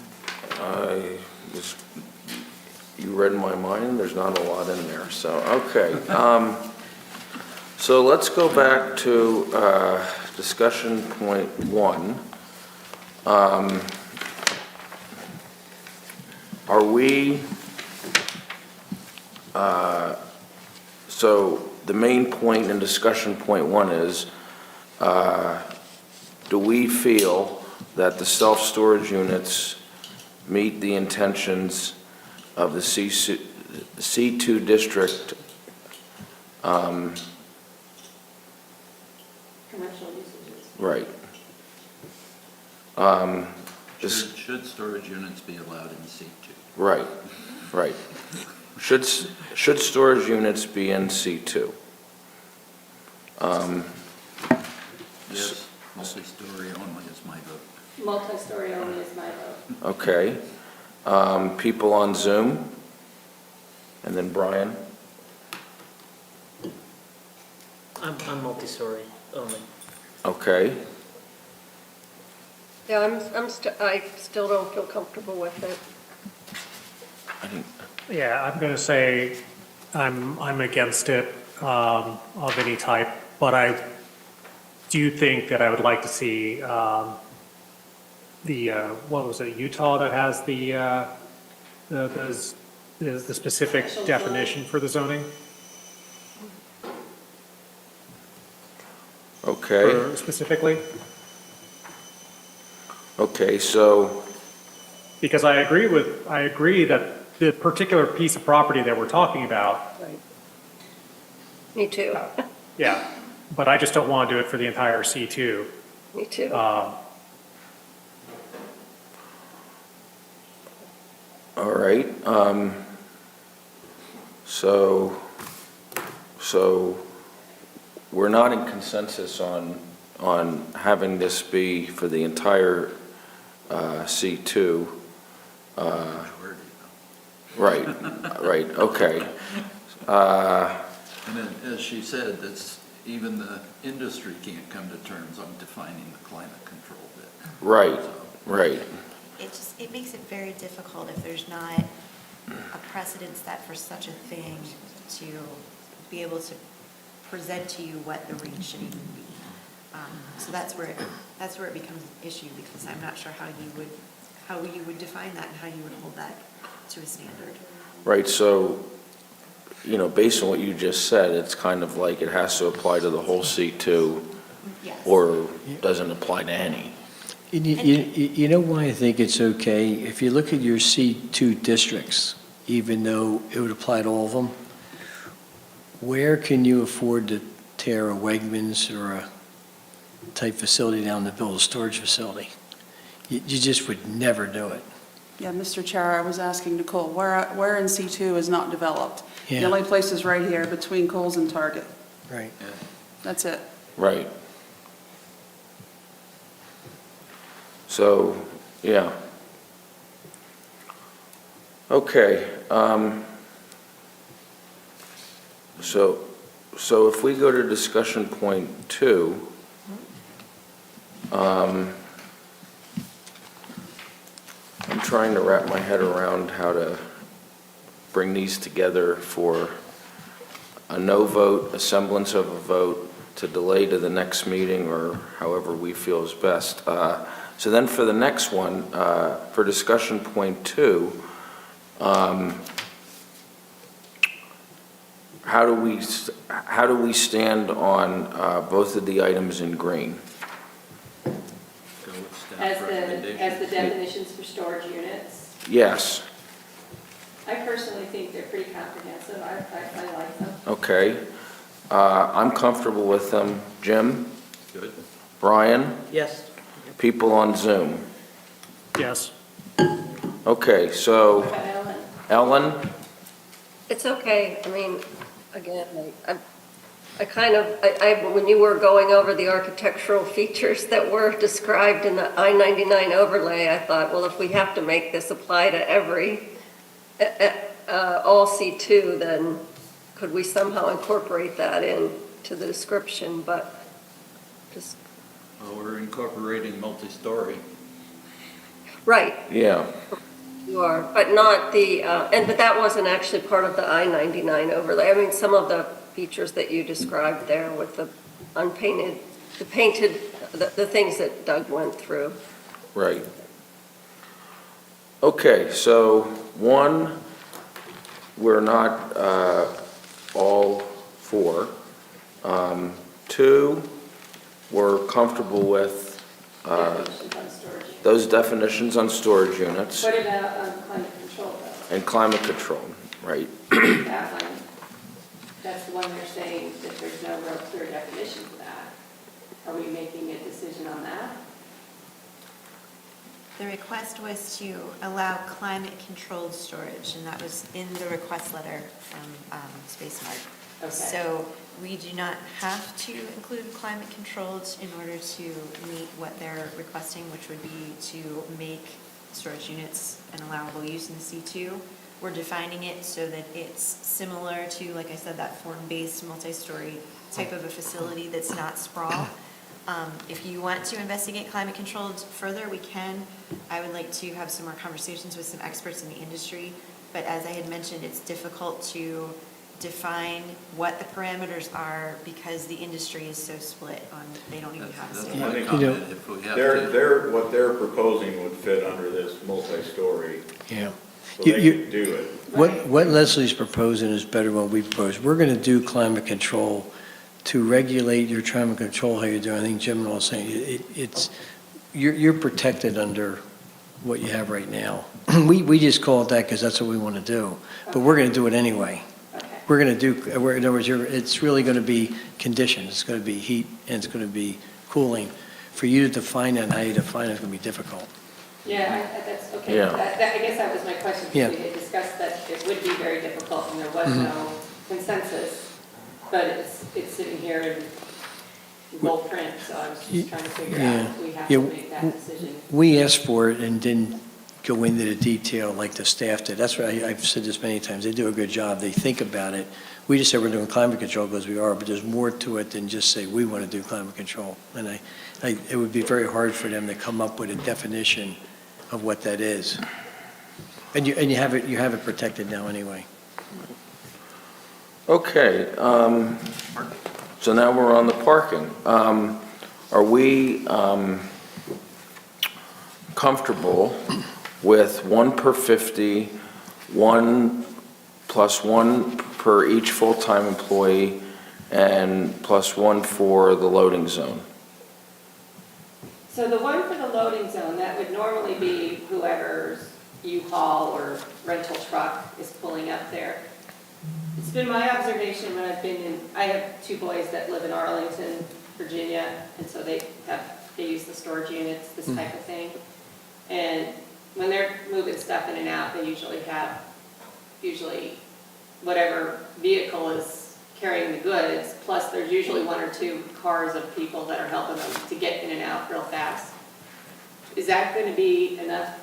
S3: You read my mind, there's not a lot in there, so, okay. So let's go back to discussion point 1. Are we, so the main point in discussion point 1 is, do we feel that the self-storage units meet the intentions of the C2 district,
S11: Commercial usages.
S3: right.
S7: Should storage units be allowed in C2?
S3: Right, right. Should storage units be in C2?
S7: Yes, multi-story only is my vote.
S11: Multi-story only is my vote.
S3: Okay. People on Zoom? And then Brian?
S10: I'm multi-story only.
S3: Okay.
S5: Yeah, I still don't feel comfortable with it.
S3: I think-
S12: Yeah, I'm going to say I'm against it of any type, but I do think that I would like to see what was it, Utah that has the specific
S11: Special
S12: definition for the zoning?
S3: Okay,
S12: For specifically?
S3: okay, so,
S12: Because I agree that the particular piece of property that we're talking about,
S5: Me too.
S12: yeah, but I just don't want to do it for the entire C2.
S5: Me too.
S3: all right. So we're not in consensus on having this be for the entire C2.
S7: Majority,
S3: Right, right, okay.
S7: And then, as she said, that's, even the industry can't come to terms on defining the climate control bit.
S3: Right,
S7: So,
S3: right,
S4: It makes it very difficult if there's not a precedent set for such a thing to be able to present to you what the range should even be. So that's where it becomes an issue, because I'm not sure how you would define that and how you would hold that to a standard.
S3: right. So, based on what you just said, it's kind of like it has to apply to the whole C2
S4: Yes.
S3: or doesn't apply to any.
S13: You know why I think it's okay? If you look at your C2 districts, even though it would apply to all of them, where can you afford to tear a Wegmans or a type facility down to build a storage facility? You just would never do it.
S1: Yeah, Mr. Chair, I was asking Nicole, where in C2 is not developed? The
S13: Yeah.
S1: only place is right here between Kohl's and Target.
S13: Right.
S1: That's it.
S3: Right. So, yeah. Okay. So if we go to discussion point 2, I'm trying to wrap my head around how to bring these together for a no vote, a semblance of a vote, to delay to the next meeting, or however we feel is best. So then for the next one, for discussion point 2, how do we stand on both of the items in green?
S7: Go with staff
S11: As the
S7: recommendations.
S11: definitions for storage units,
S3: Yes,
S11: I personally think they're pretty comprehensive. I like them.
S3: okay. I'm comfortable with them. Jim?
S7: Good.
S3: Brian?
S10: Yes.
S3: People on Zoom?
S12: Yes.
S3: Okay, so
S11: What about Ellen?
S3: Ellen?
S5: It's okay. I mean, again, when you were going over the architectural features that were described in the I-99 overlay, I thought, well, if we have to make this apply to all C2, then could we somehow incorporate that into the description, but just,
S7: Well, we're incorporating multi-story.
S5: right,
S3: Yeah,
S5: you are, but not but that wasn't actually part of the I-99 overlay. I mean, some of the features that you described there with the unpainted, the painted, the things that Doug went through.
S3: right. Okay, so 1, we're not all for. 2, we're comfortable with
S11: Definitions on storage.
S3: those definitions on storage units
S11: What about climate control though?
S3: and climate control, right?
S11: That one, that's the one they're saying that there's no real clear definition for that. Are we making a decision on that?
S4: The request was to allow climate-controlled storage, and that was in the request letter from Space Mart.
S11: Okay.
S4: So we do not have to include climate-controlled in order to meet what they're requesting, which would be to make storage units an allowable use in the C2. We're defining it so that it's similar to, like I said, that form-based multi-story type of a facility that's not sprawl. If you want to investigate climate controlled further, we can. I would like to have some more conversations with some experts in the industry, but as I had mentioned, it's difficult to define what the parameters are because the industry is so split on, they don't even have a
S7: That's
S4: standard.
S7: my
S9: You know,
S7: comment, if we have to.
S9: what they're proposing would fit under this multi-story,
S13: Yeah.
S9: so
S13: You-
S9: they
S13: you-
S9: could do it.
S13: What Leslie's proposing is better than what we propose. We're going to do climate control to regulate your climate control, how you're doing. I think Jim was saying, you're protected under what you have right now. We just call it that because that's what we want to do, but we're going to do it anyway.
S11: Okay.
S13: We're going to do, in other words, it's really going to be conditions. It's going to be heat and it's going to be cooling. For you to define that, and how you define it is going to be difficult.
S11: Yeah, that's, okay.
S3: Yeah.
S11: I guess that was my question.
S13: Yeah.
S11: We had discussed that it would be very difficult and there was
S13: Mm-hmm.
S11: no consensus, but it's sitting here in bold print, so I was just trying to figure out if we have
S13: Yeah.
S11: to make that decision.
S13: We asked for it and didn't go into the detail like the staff did. That's why I've said this many times. They do a good job. They think about it. We just said we're doing climate control because we are, but there's more to it than just say we want to do climate control. And it would be very hard for them to come up with a definition of what that is. And you have it protected now anyway.
S3: Okay, so now we're on the parking. Are we comfortable with 1 per 50, 1 plus 1 per each full-time employee, and plus 1 for the loading zone?
S11: So the one for the loading zone, that would normally be whoever's U-Haul or rental truck is pulling up there. It's been my observation when I've been in, I have 2 boys that live in Arlington, Virginia, and so they use the storage units, this type of thing. And when they're moving stuff in and out, they usually have, whatever vehicle is carrying the goods, plus there's usually 1 or 2 cars of people that are helping them to get in and out real fast. Is that going to be enough?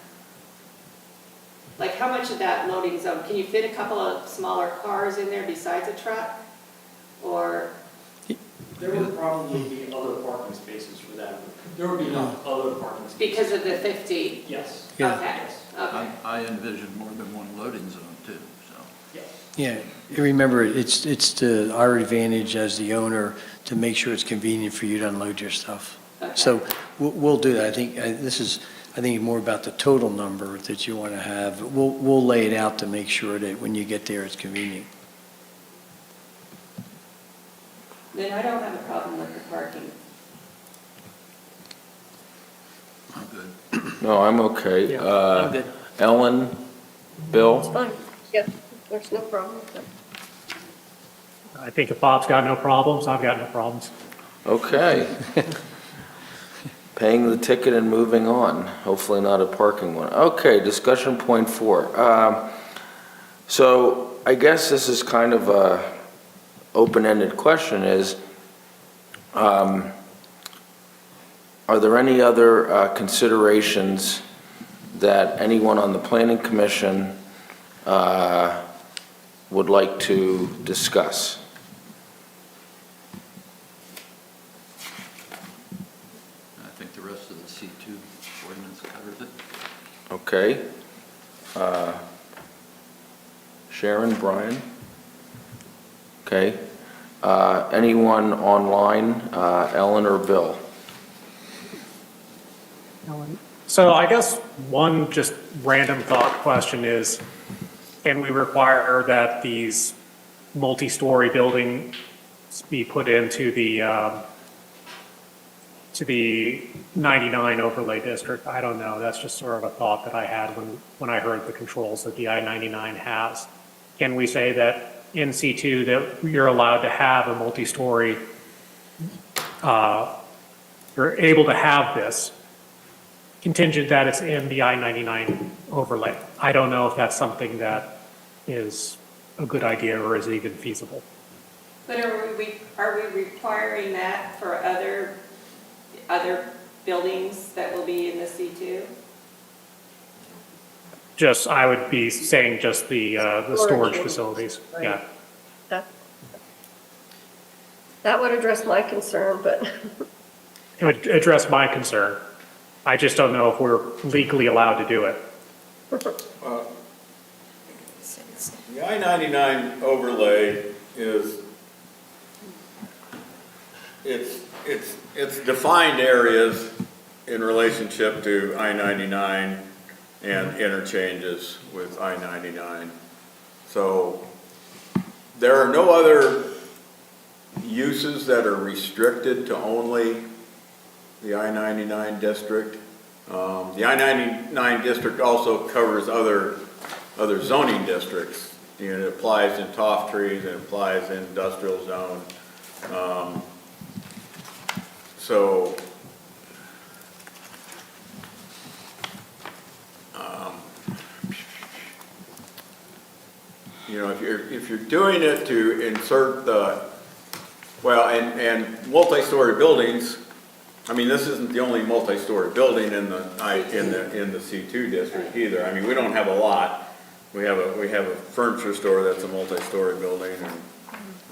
S11: Like, how much of that loading zone, can you fit a couple of smaller cars in there besides a truck? Or,
S12: There would probably be other parking spaces for that. There would be enough other parking spaces.
S11: because of the 50?
S12: Yes.
S13: Yeah.
S11: Okay, okay.
S7: I envision more than one loading zone too, so.
S13: Yeah, you remember, it's to our advantage as the owner to make sure it's convenient for you to unload your stuff.
S11: Okay.
S13: So we'll do that. I think more about the total number that you want to have. We'll lay it out to make sure that when you get there, it's convenient.
S11: Then I don't have a problem with the parking.
S7: I'm good.
S3: No, I'm okay.
S10: Yeah, I'm good.
S3: Ellen, Bill?
S5: It's fine. Yep, there's no problem with that.
S12: I think if Bob's got no problems, I've got no problems.
S3: Okay. Paying the ticket and moving on, hopefully not a parking one. Okay, discussion point 4. So I guess this is kind of a open-ended question is, are there any other considerations that anyone on the Planning Commission would like to discuss?
S7: I think the rest of the C2 ordinance covers it.
S3: Okay. Sharon, Brian? Okay. Anyone online, Ellen or Bill?
S12: So I guess one just random thought question is, can we require that these multi-story buildings be put into the 99 overlay district? I don't know. That's just sort of a thought that I had when I heard the controls that the I-99 has. can we say that in C2 that you're allowed to have a multi-story, you're able to have this contingent that it's in the I-99 overlay? I don't know if that's something that is a good idea or is even feasible.
S11: But are we requiring that for other buildings that will be in the C2?
S12: Just, I would be saying just the storage
S5: units,
S12: facilities,
S5: right.
S12: yeah.
S5: That would address my concern, but
S12: It would address my concern. I just don't know if we're legally allowed to do it.
S9: The I-99 overlay is, it's defined areas in relationship to I-99 and interchanges with I-99. So there are no other uses that are restricted to only the I-99 district. The I-99 district also covers other zoning districts. You know, it applies in tough trees, it applies in industrial zone. So, you know, if you're doing it to insert the, well, and multi-story buildings, I mean, this isn't the only multi-story building in the C2 district either. I mean, we don't have a lot. We have a furniture store that's a multi-story building, and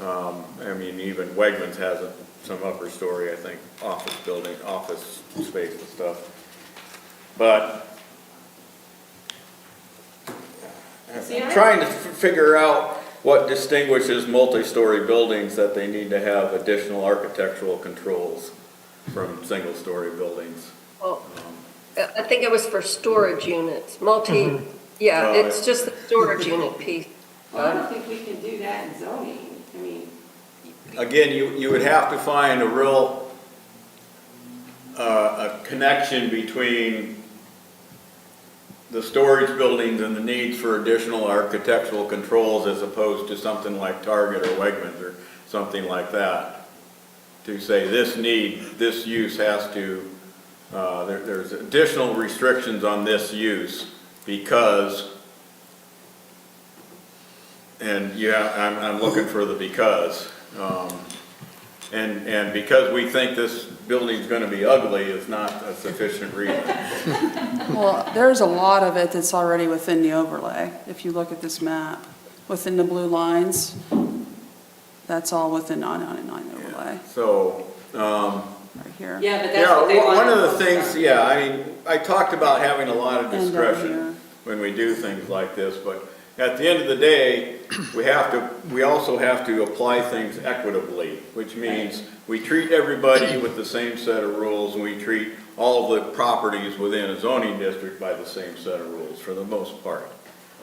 S9: I mean, even Wegmans has some upper story, I think, office building, office space and stuff. But I'm trying to figure out what distinguishes multi-story buildings that they need to have additional architectural controls from single-story buildings.
S5: well, I think it was for storage units,
S9: Oh,
S5: it's just the storage unit piece.
S11: Well, I don't think we can do that in zoning. I mean,
S9: Again, you would have to find a real, a connection between the storage buildings and the needs for additional architectural controls as opposed to something like Target or Wegmans or something like that. To say this use has to, there's additional restrictions on this use because, and yeah, I'm looking for the because. And because we think this building's gonna be ugly is not a sufficient reason.
S1: Well, there's a lot of it that's already within the overlay. If you look at this map, within the blue lines, that's all within the I-99 overlay,
S9: So,
S1: right here.
S11: yeah, but that's what they want.
S9: one of the things, yeah, I mean, I talked about having a lot of
S1: And
S9: discretion when we do things like this, but at the end of the day, we also have to apply things equitably, which means we treat everybody with the same set of rules, and we treat all the properties within a zoning district by the same set of rules, for the most part.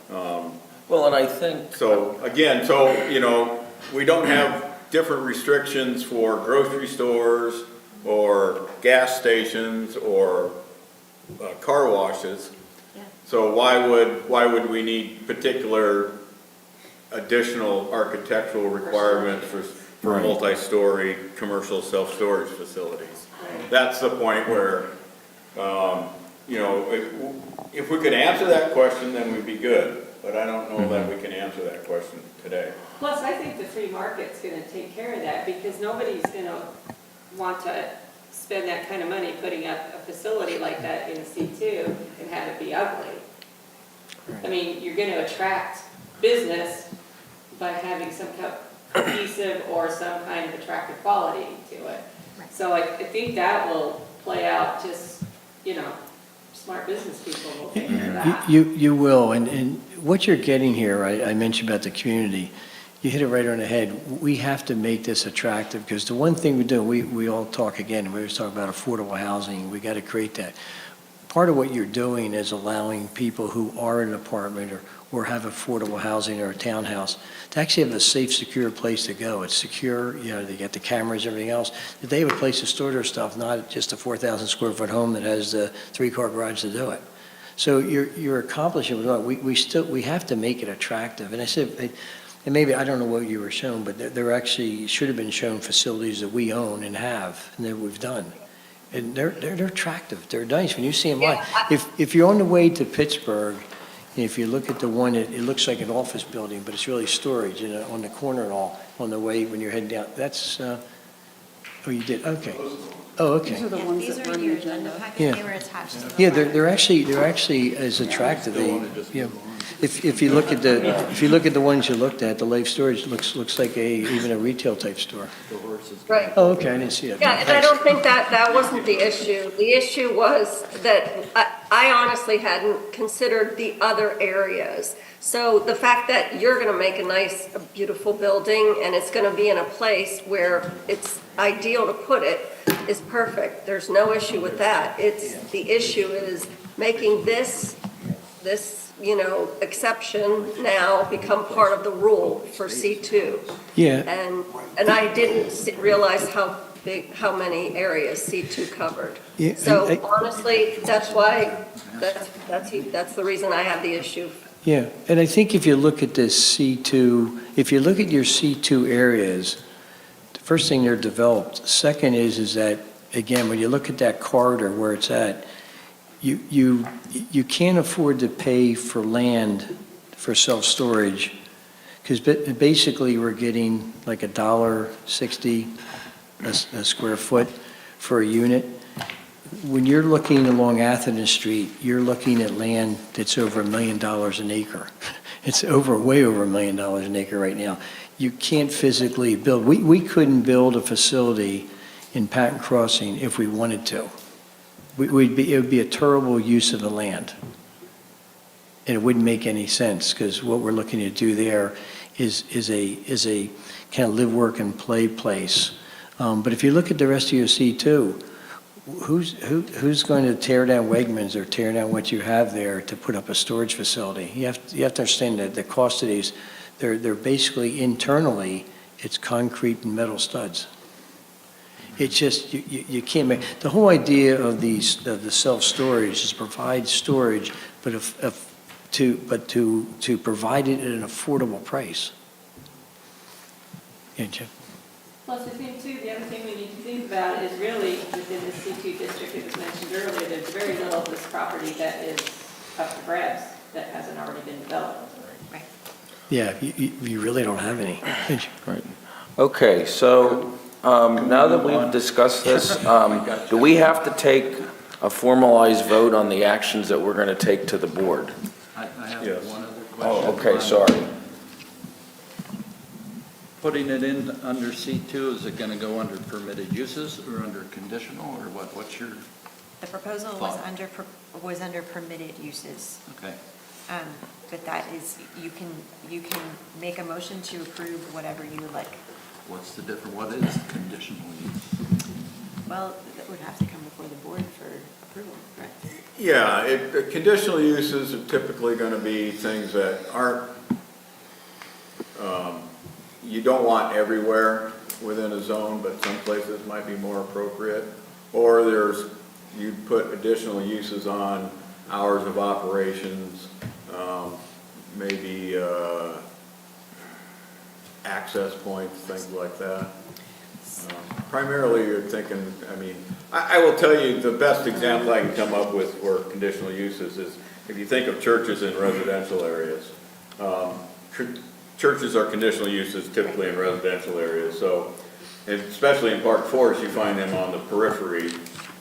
S3: Well, and I think,
S9: So, again, you know, we don't have different restrictions for grocery stores, or gas stations, or car washes. So why would we need particular additional architectural requirements for multi-story commercial self-storage facilities? That's the point where, you know, if we could answer that question, then we'd be good. But I don't know that we can answer that question today.
S11: Plus, I think the free market's gonna take care of that, because nobody's gonna want to spend that kind of money putting up a facility like that in C2 and have it be ugly. I mean, you're gonna attract business by having some cohesive or some kind of attractive quality to it. So I think that will play out, just, you know, smart business people will take care of that.
S13: You will, and what you're getting here, I mentioned about the community, you hit it right on the head. We have to make this attractive, because the one thing we do, we all talk again, we always talk about affordable housing, we got to create that. Part of what you're doing is allowing people who are in an apartment or have affordable housing or a townhouse to actually have a safe, secure place to go. It's secure, you know, they get the cameras, everything else. That they have a place to store their stuff, not just a 4,000 square foot home that has the 3-car garage to do it. So you're accomplishing, we have to make it attractive. And I said, and maybe, I don't know what you were shown, but there actually should have been shown facilities that we own and have, and that we've done. And they're attractive, they're nice, when you see them live. If you're on the way to Pittsburgh, and if you look at the one, it looks like an office building, but it's really storage, on the corner and all, on the way when you're heading down, that's, oh, you did, okay. Oh, okay.
S1: These are the
S4: Yeah,
S1: ones
S4: these
S1: that
S4: are
S1: were
S4: in
S1: in
S4: your
S1: the
S4: agenda
S1: agenda.
S4: packet,
S13: Yeah.
S4: they were attached to the.
S13: Yeah, they're actually as attractive. If you look at the ones you looked at, the Life Storage looks like even a retail type store.
S5: Right.
S13: Oh, okay, I didn't see that.
S5: Yeah, and I don't think that wasn't the issue. The issue was that I honestly hadn't considered the other areas. So the fact that you're gonna make a beautiful building, and it's gonna be in a place where it's ideal to put it, is perfect. There's no issue with that. The issue is making this, exception now become part of the rule for C2.
S13: Yeah,
S5: And I didn't realize how many areas C2 covered.
S13: Yeah,
S5: So
S13: I-
S5: honestly, that's why, that's the reason I have the issue.
S13: yeah, and I think if you look at this C2, if you look at your C2 areas, the first thing they're developed. Second is that, again, when you look at that corridor where it's at, you can't afford to pay for land for self-storage, because basically we're getting like $1.60 a square foot for a unit. When you're looking along Atherton Street, you're looking at land that's over $1 million an acre. It's way over $1 million an acre right now. You can't physically build. We couldn't build a facility in Patton Crossing if we wanted to. It would be a terrible use of the land. And it wouldn't make any sense, because what we're looking to do there is a kind of live, work, and play place. But if you look at the rest of your C2, who's going to tear down Wegmans or tear down what you have there to put up a storage facility? You have to understand that the cost of these, they're basically internally, it's concrete and metal studs. It's just, you can't make, the whole idea of the self-storage is provide storage, but to provide it at an affordable price. Yeah, Jim?
S11: Plus, I think too, the other thing we need to think about is really within the C2 district, it was mentioned earlier, there's very little of this property that is up for grabs that hasn't already been developed.
S4: Right.
S13: Yeah, you really don't have any.
S3: Right. Okay, so now that we've discussed this, do we have to take a formalized vote on the actions that we're going to take to the board?
S7: I have
S9: Yes.
S7: one other question.
S3: Oh, okay, sorry.
S7: Putting it in under C2, is it going to go under permitted uses or under conditional, or what's your,
S4: The proposal was under permitted uses.
S7: okay.
S4: But that is, you can make a motion to approve whatever you would like.
S7: What's the difference, what is conditional use?
S4: Well, that would have to come before the board for approval, correct?
S9: Yeah, conditional uses are typically going to be things that aren't, you don't want everywhere within a zone, but some places might be more appropriate. Or you put additional uses on hours of operations, maybe access points, things like that. Primarily, you're thinking, I will tell you, the best example I can come up with for conditional uses is if you think of churches in residential areas. Churches are conditional uses typically in residential areas, so, and especially in Park Forest, you find them on the periphery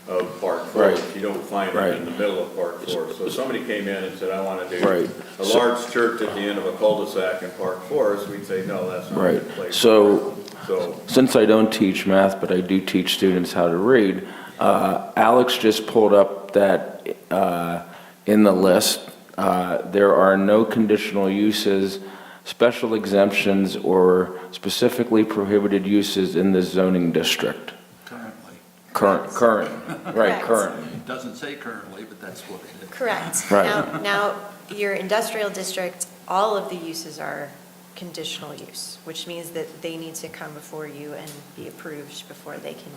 S9: of Park Forest.
S3: Right.
S9: You don't find them in the middle of Park Forest. So if somebody came in and said, I want to do
S3: Right.
S9: a large church at the end of a cul-de-sac in Park Forest, we'd say, no, that's not a good place.
S3: So,
S9: So,
S3: since I don't teach math, but I do teach students how to read, Alex just pulled up that in the list, there are no conditional uses, special exemptions, or specifically prohibited uses in the zoning district.
S7: Currently.
S3: Right,
S4: Correct.
S3: currently.
S7: It doesn't say currently, but that's what it is.
S4: Correct.
S3: Right.
S4: Now, your industrial district, all of the uses are conditional use, which means that they need to come before you and be approved before they can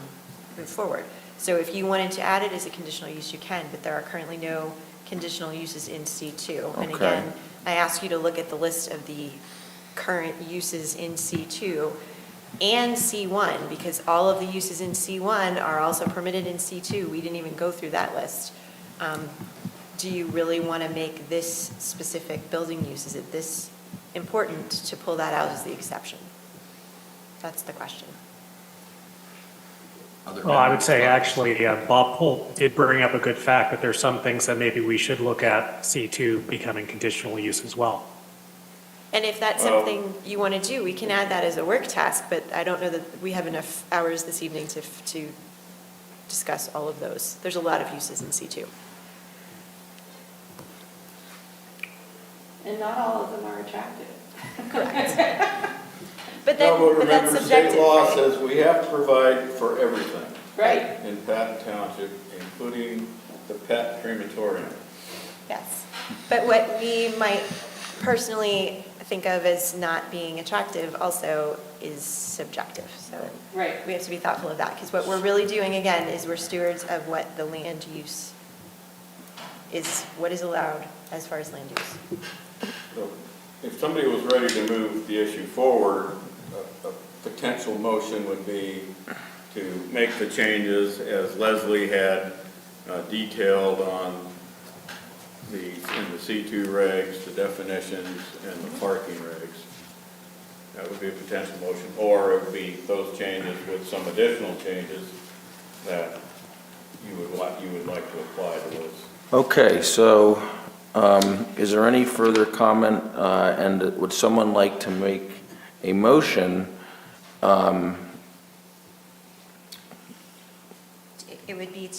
S4: move forward. So if you wanted to add it as a conditional use, you can, but there are currently no conditional uses in C2. And
S3: Okay.
S4: again, I ask you to look at the list of the current uses in C2 and C1, because all of the uses in C1 are also permitted in C2. We didn't even go through that list. Do you really want to make this specific building use, is it this important to pull that out as the exception? That's the question.
S12: Well, I would say actually, Bob Pohl did bring up a good fact that there's some things that maybe we should look at C2 becoming conditional use as well.
S4: And if that's something you want to do, we can add that as a work task, but I don't know that we have enough hours this evening to discuss all of those. There's a lot of uses in C2.
S11: And not all of them are attractive.
S4: But then,
S9: No, but
S4: but that's
S9: remember,
S4: subjective,
S9: state law
S4: right?
S9: says we have to provide for everything
S11: Right.
S9: in Patton Township, including the pet crematorium.
S4: Yes. But what we might personally think of as not being attractive also is subjective. So
S11: Right.
S4: we have to be thoughtful of that, because what we're really doing, again, is we're stewards of what the land use is, what is allowed as far as land use.
S9: So if somebody was ready to move the issue forward, a potential motion would be to make the changes as Leslie had detailed on in the C2 regs, the definitions, and the parking regs. That would be a potential motion, or it would be those changes with some additional changes that you would like to apply to those.
S3: Okay, so is there any further comment, and would someone like to make a motion?
S4: It would be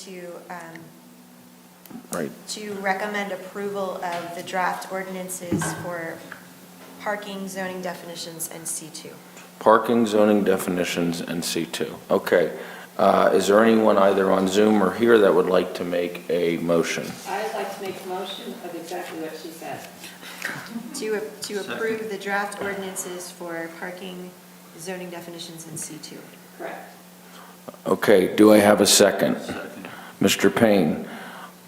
S3: Right,
S4: to recommend approval of the draft ordinances for parking, zoning definitions, and C2.
S3: parking, zoning definitions, and C2. Okay, is there anyone either on Zoom or here that would like to make a motion?
S11: I'd like to make a motion of exactly what she said.
S4: To approve the draft ordinances for parking, zoning definitions, and C2.
S11: Correct.
S3: Okay, do I have a second? Mr. Payne,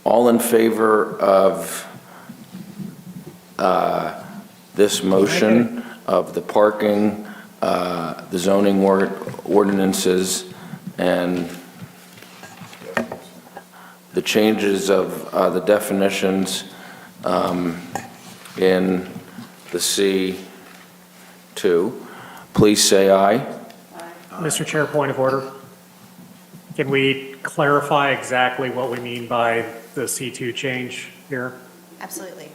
S3: all in favor of this motion of the parking, the zoning ordinances, and the changes of the definitions in the C2, please say aye.
S12: Mr. Chair, point of order. Can we clarify exactly what we mean by the C2 change here?
S4: Absolutely.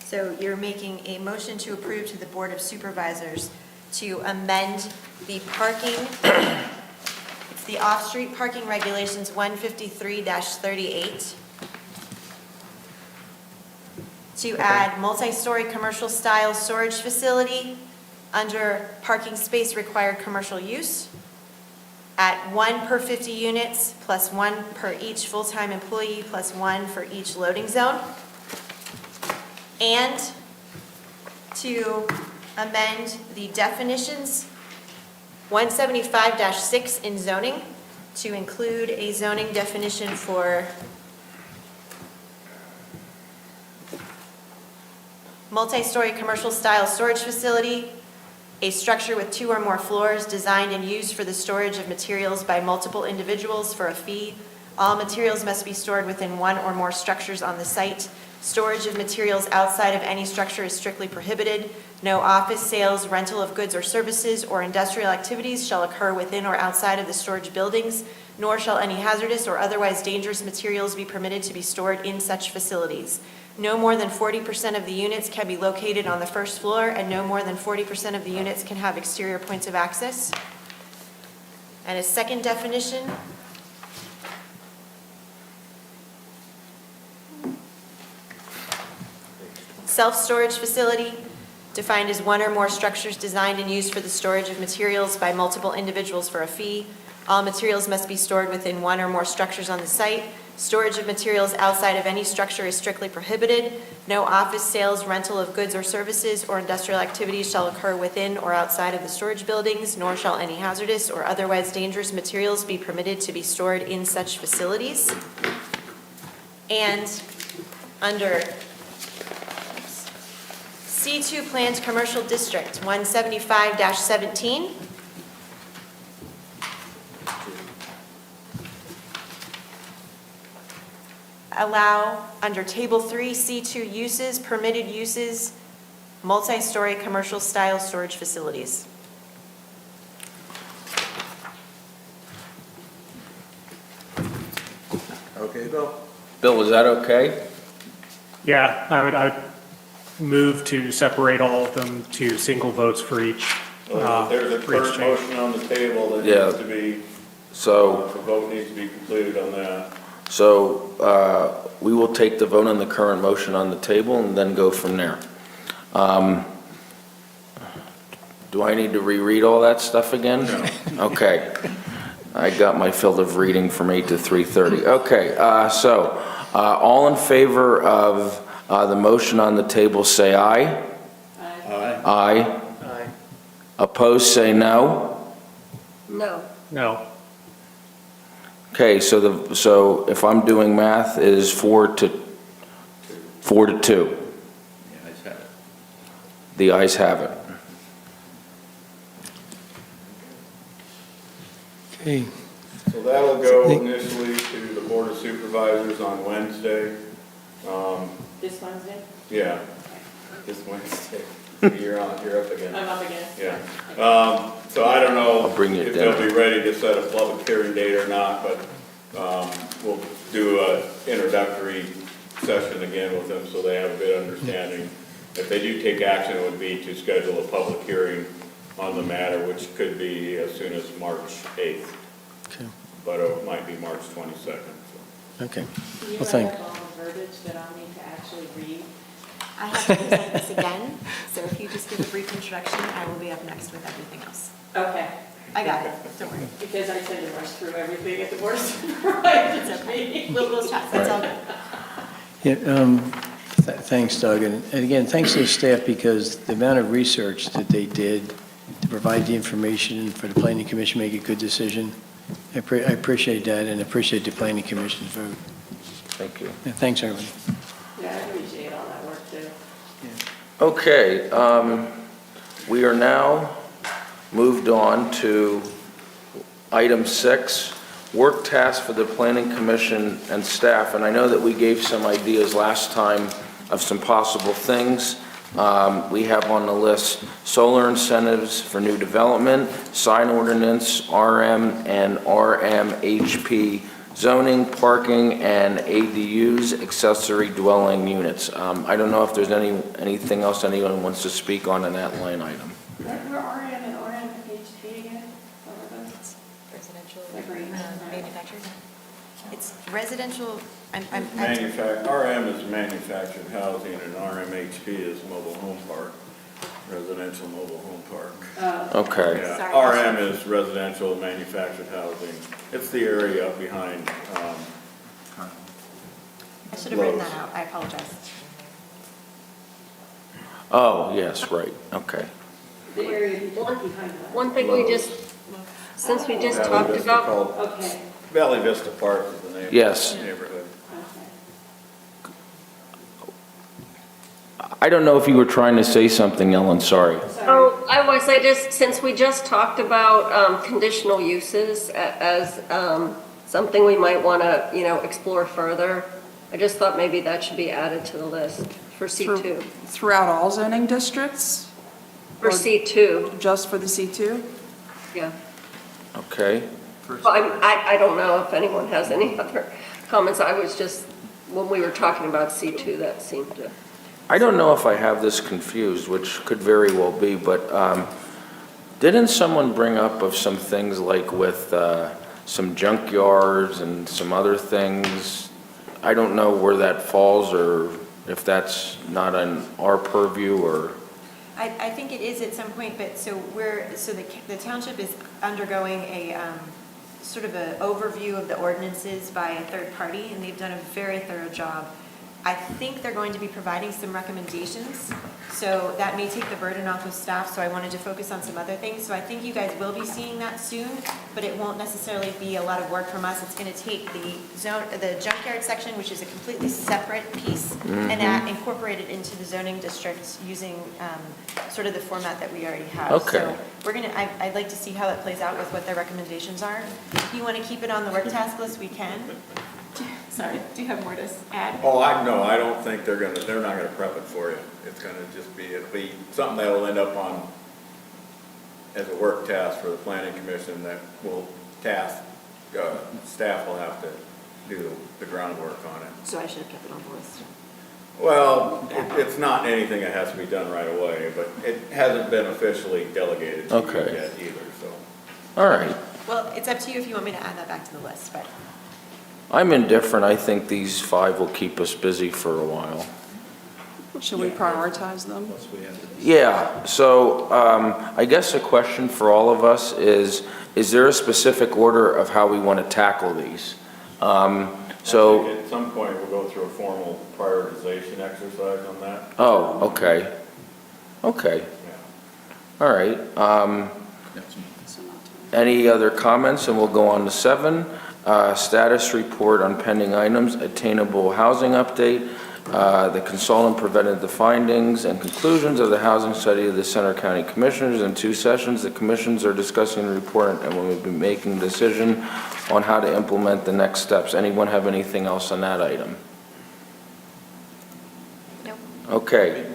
S4: So you're making a motion to approve to the Board of Supervisors to amend the parking, it's the off-street parking regulations 153-38, to add multi-story commercial style storage facility under parking space required commercial use at 1 per 50 units plus 1 per each full-time employee plus 1 for each loading zone. And to amend the definitions 175-6 in zoning to include a zoning definition for multi-story commercial style storage facility, a structure with 2 or more floors designed and used for the storage of materials by multiple individuals for a fee. All materials must be stored within 1 or more structures on the site. Storage of materials outside of any structure is strictly prohibited. No office, sales, rental of goods or services, or industrial activities shall occur within or outside of the storage buildings, nor shall any hazardous or otherwise dangerous materials be permitted to be stored in such facilities. No more than 40% of the units can be located on the first floor, and no more than 40% of the units can have exterior points of access. And a second definition. Self-storage facility, defined as 1 or more structures designed and used for the storage of materials by multiple individuals for a fee. All materials must be stored within 1 or more structures on the site. Storage of materials outside of any structure is strictly prohibited. No office, sales, rental of goods or services, or industrial activities shall occur within or outside of the storage buildings, nor shall any hazardous or otherwise dangerous materials be permitted to be stored in such facilities. And under C2 Planned Commercial District, 175-17. Allow under Table 3, C2 uses, permitted uses, multi-story commercial style storage facilities.
S9: Okay, Bill?
S3: Bill, is that okay?
S12: Yeah, I would move to separate all of them to single votes for each.
S9: There's a
S12: for each
S9: current
S12: change.
S9: motion on the table that
S3: Yeah.
S9: needs to be,
S3: So,
S9: the vote needs to be completed on that.
S3: we will take the vote on the current motion on the table and then go from there. Do I need to reread all that stuff again? No. Okay. I got my fill of reading from 8 to 3:30. Okay, all in favor of the motion on the table, say aye.
S9: Aye.
S3: Aye.
S10: Aye.
S3: Opposed, say no.
S5: No.
S12: No.
S3: Okay, so if I'm doing math, it is 4 to 2.
S7: Yeah, I said it.
S3: The ayes have it.
S13: Okay.
S9: So that'll go initially to the Board of Supervisors on Wednesday.
S11: This Wednesday?
S9: Yeah, this Wednesday. You're up again.
S11: I'm up again.
S9: Yeah. So I don't know
S3: I'll bring you
S9: if
S3: dinner.
S9: they'll be ready to set a public hearing date or not, but we'll do a introductory session again with them so they have a good understanding. If they do take action, it would be to schedule a public hearing on the matter, which could be as soon as March 8th.
S13: Okay.
S9: But it might be March 22nd.
S13: Okay.
S11: Do you
S13: Well, thank.
S11: have all the verbiage that I'll need to actually read?
S4: I have to present this again, so if you just give a brief introduction, I will be up next with everything else.
S11: Okay,
S4: I got it, don't worry.
S11: because I tend to rush through everything at the board of supervisors
S4: It's okay.
S11: meeting.
S4: We'll chat, that's all good.
S13: Yeah, thanks, Doug. And again, thanks to the staff because the amount of research that they did to provide the information for the planning commission, make a good decision. I appreciate that and appreciate the planning commission's vote.
S3: Thank you.
S13: Yeah, thanks, everybody.
S11: Yeah, I appreciate all that work too.
S3: Okay, we are now moved on to item 6, work task for the Planning Commission and staff. And I know that we gave some ideas last time of some possible things. We have on the list solar incentives for new development, sign ordinance, RM and RMHP zoning, parking, and ADUs, accessory dwelling units. I don't know if there's anything else anyone wants to speak on in that line item.
S11: Where RM and RMHP again? What are those?
S6: Residential,
S11: Agreed.
S6: manufactured.
S4: It's residential,
S9: RM is manufactured housing and RMHP is mobile home park, residential mobile home park.
S3: Okay.
S9: Yeah,
S4: Sorry.
S9: RM is residential manufactured housing. It's the area up behind,
S4: I should have written that out, I apologize.
S3: Oh, yes, right, okay.
S11: The area behind that.
S5: One thing we just, since we just
S9: Valley
S5: talked
S9: Vista
S5: about,
S9: called-
S11: Okay,
S9: Valley Vista Park is the name.
S3: Yes.
S9: of the neighborhood.
S11: okay.
S3: I don't know if you were trying to say something, Ellen, sorry.
S11: Sorry.
S5: oh, I just, since we just talked about conditional uses as something we might want to, explore further, I just thought maybe that should be added to the list for C2.
S1: Throughout all zoning districts,
S5: For C2,
S1: just for the C2?
S5: yeah.
S3: Okay,
S5: Well, I don't know if anyone has any other comments. I was just, when we were talking about C2, that seemed to.
S3: I don't know if I have this confused, which could very well be, but didn't someone bring up of some things like with some junkyards and some other things? I don't know where that falls or if that's not on our purview or,
S4: I think it is at some point, but the township is undergoing a sort of an overview of the ordinances by a third party, and they've done a very thorough job. I think they're going to be providing some recommendations, so that may take the burden off of staff, so I wanted to focus on some other things. So I think you guys will be seeing that soon, but it won't necessarily be a lot of work from us. It's going to take the junkyard section, which is a completely separate piece, and incorporate it into the zoning district using sort of the format that we already have.
S3: Okay.
S4: So I'd like to see how that plays out with what their recommendations are. If you want to keep it on the work task list, we can. Sorry, do you have more to add?
S9: Oh, I don't think they're not gonna prep it for you. It's gonna just be, it'll be something that will end up on, as a work task for the planning commission that will task, staff will have to do the groundwork on it.
S4: So I should have kept it on the list.
S9: Well, it's not anything that has to be done right away, but it hasn't been officially delegated to you
S3: Okay.
S9: yet either, so.
S3: All right.
S4: Well, it's up to you if you want me to add that back to the list, but.
S3: I'm indifferent. I think these 5 will keep us busy for a while.
S1: Should we prioritize them?
S7: Plus we have to
S3: Yeah, so I guess a question for all of us is there a specific order of how we want to tackle these?
S9: I think at some point, we'll go through a formal prioritization exercise on that.
S3: Oh, okay. Okay,
S9: Yeah.
S3: all right.
S7: next month.
S1: So not to-
S3: Any other comments? And we'll go on to 7. Status report on pending items, attainable housing update. The consultant presented the findings and conclusions of the housing study of the Center County Commissioners in 2 sessions. The commissions are discussing the report and will be making a decision on how to implement the next steps. Anyone have anything else on that item?
S4: Nope.
S3: Okay.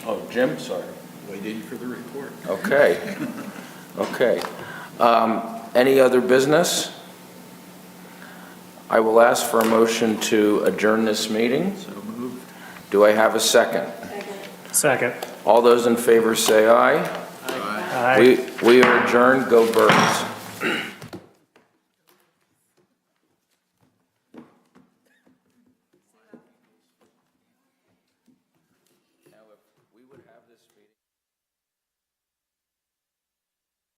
S3: Oh, Jim, sorry.
S7: Waiting for the report.
S3: Okay. Okay. Any other business? I will ask for a motion to adjourn this meeting.
S7: So moved.
S3: Do I have a second?
S12: Second.
S3: All those in favor say aye.
S12: Aye.
S3: We are adjourned. Go Birds.